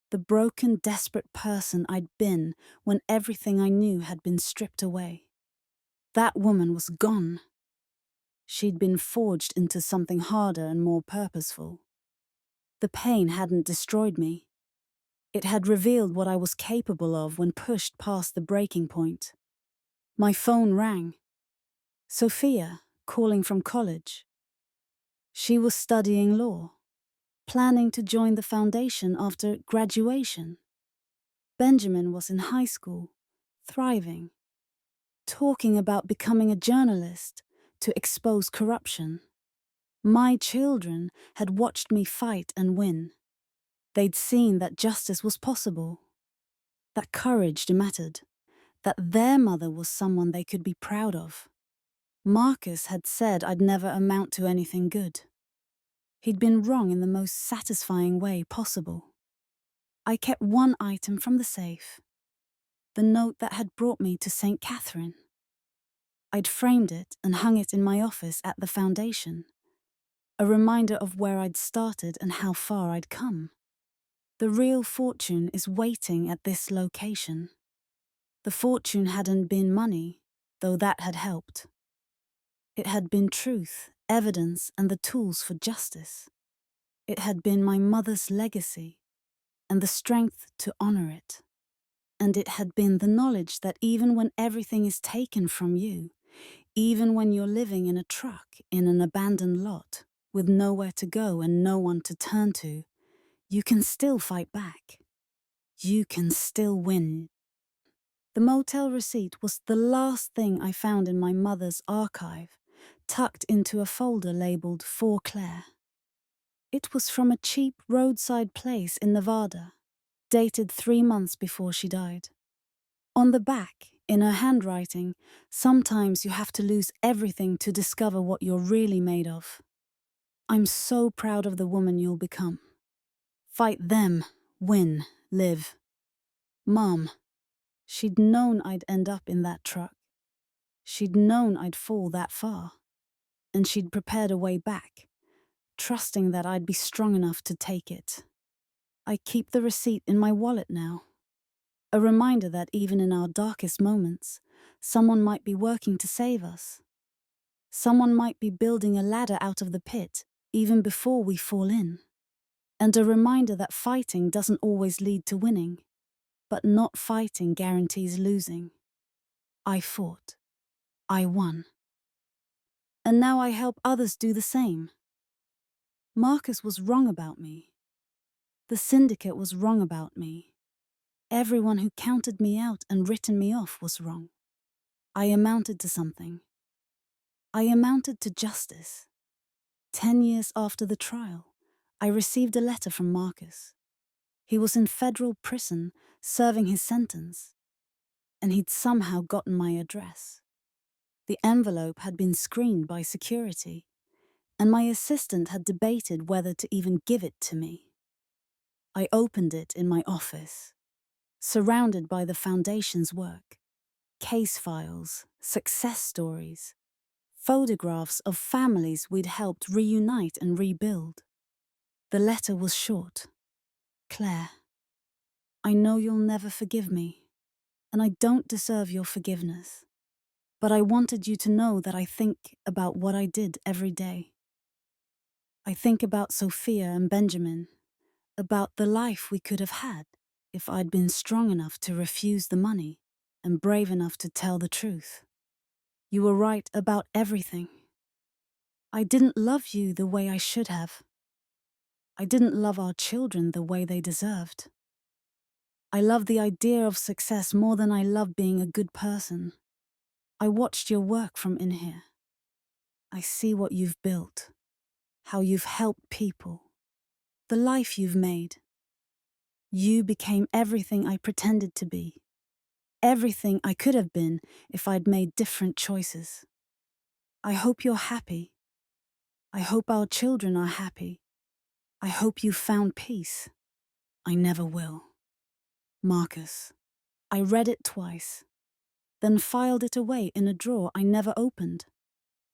A: The broken, desperate person I'd been when everything I knew had been stripped away. That woman was gone. She'd been forged into something harder and more purposeful. The pain hadn't destroyed me. It had revealed what I was capable of when pushed past the breaking point. My phone rang. Sophia, calling from college. She was studying law, planning to join the foundation after graduation. Benjamin was in high school, thriving, talking about becoming a journalist to expose corruption. My children had watched me fight and win. They'd seen that justice was possible, that courage mattered, that their mother was someone they could be proud of. Marcus had said I'd never amount to anything good. He'd been wrong in the most satisfying way possible. I kept one item from the safe, the note that had brought me to St. Catherine. I'd framed it and hung it in my office at the foundation, a reminder of where I'd started and how far I'd come. The real fortune is waiting at this location. The fortune hadn't been money, though that had helped. It had been truth, evidence, and the tools for justice. It had been my mother's legacy, and the strength to honor it. And it had been the knowledge that even when everything is taken from you, even when you're living in a truck in an abandoned lot, with nowhere to go and no one to turn to, you can still fight back. You can still win. The motel receipt was the last thing I found in my mother's archive, tucked into a folder labeled For Claire. It was from a cheap roadside place in Nevada, dated 3 months before she died. On the back, in her handwriting, sometimes you have to lose everything to discover what you're really made of. I'm so proud of the woman you'll become. Fight them, win, live. Mom, she'd known I'd end up in that truck. She'd known I'd fall that far. And she'd prepared a way back, trusting that I'd be strong enough to take it. I keep the receipt in my wallet now. A reminder that even in our darkest moments, someone might be working to save us. Someone might be building a ladder out of the pit, even before we fall in. And a reminder that fighting doesn't always lead to winning, but not fighting guarantees losing. I fought. I won. And now I help others do the same. Marcus was wrong about me. The syndicate was wrong about me. Everyone who counted me out and written me off was wrong. I amounted to something. I amounted to justice. 10 years after the trial, I received a letter from Marcus. He was in federal prison, serving his sentence, and he'd somehow gotten my address. The envelope had been screened by security, and my assistant had debated whether to even give it to me. I opened it in my office, surrounded by the Foundation's work, case files, success stories, photographs of families we'd helped reunite and rebuild. The letter was short. Claire, I know you'll never forgive me, and I don't deserve your forgiveness, but I wanted you to know that I think about what I did every day. I think about Sophia and Benjamin, about the life we could have had if I'd been strong enough to refuse the money and brave enough to tell the truth. You were right about everything. I didn't love you the way I should have. I didn't love our children the way they deserved. I love the idea of success more than I love being a good person. I watched your work from in here. I see what you've built, how you've helped people, the life you've made. You became everything I pretended to be, everything I could have been if I'd made different choices. I hope you're happy. I hope our children are happy. I hope you found peace. I never will. Marcus. I read it twice, then filed it away in a drawer I never opened.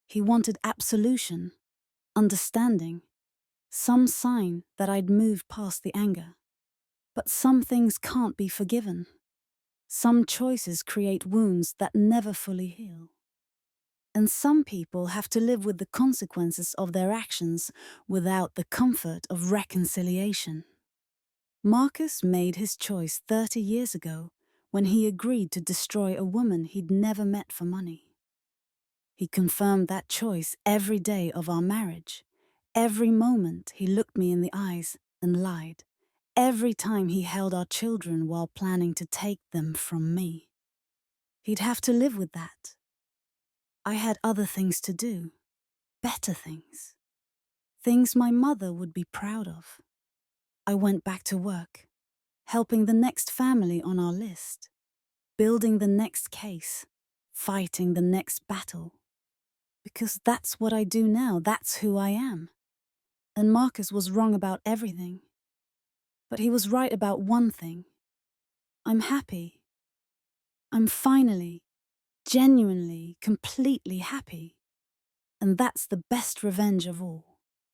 A: He wanted absolution, understanding, some sign that I'd moved past the anger. But some things can't be forgiven. Some choices create wounds that never fully heal. And some people have to live with the consequences of their actions without the comfort of reconciliation. Marcus made his choice 30 years ago when he agreed to destroy a woman he'd never met for money. He confirmed that choice every day of our marriage. Every moment he looked me in the eyes and lied. Every time he held our children while planning to take them from me. He'd have to live with that. I had other things to do, better things. Things my mother would be proud of. I went back to work, helping the next family on our list, building the next case, fighting the next battle. Because that's what I do now, that's who I am. And Marcus was wrong about everything. But he was right about one thing. I'm happy. I'm finally, genuinely, completely happy. And that's the best revenge of all.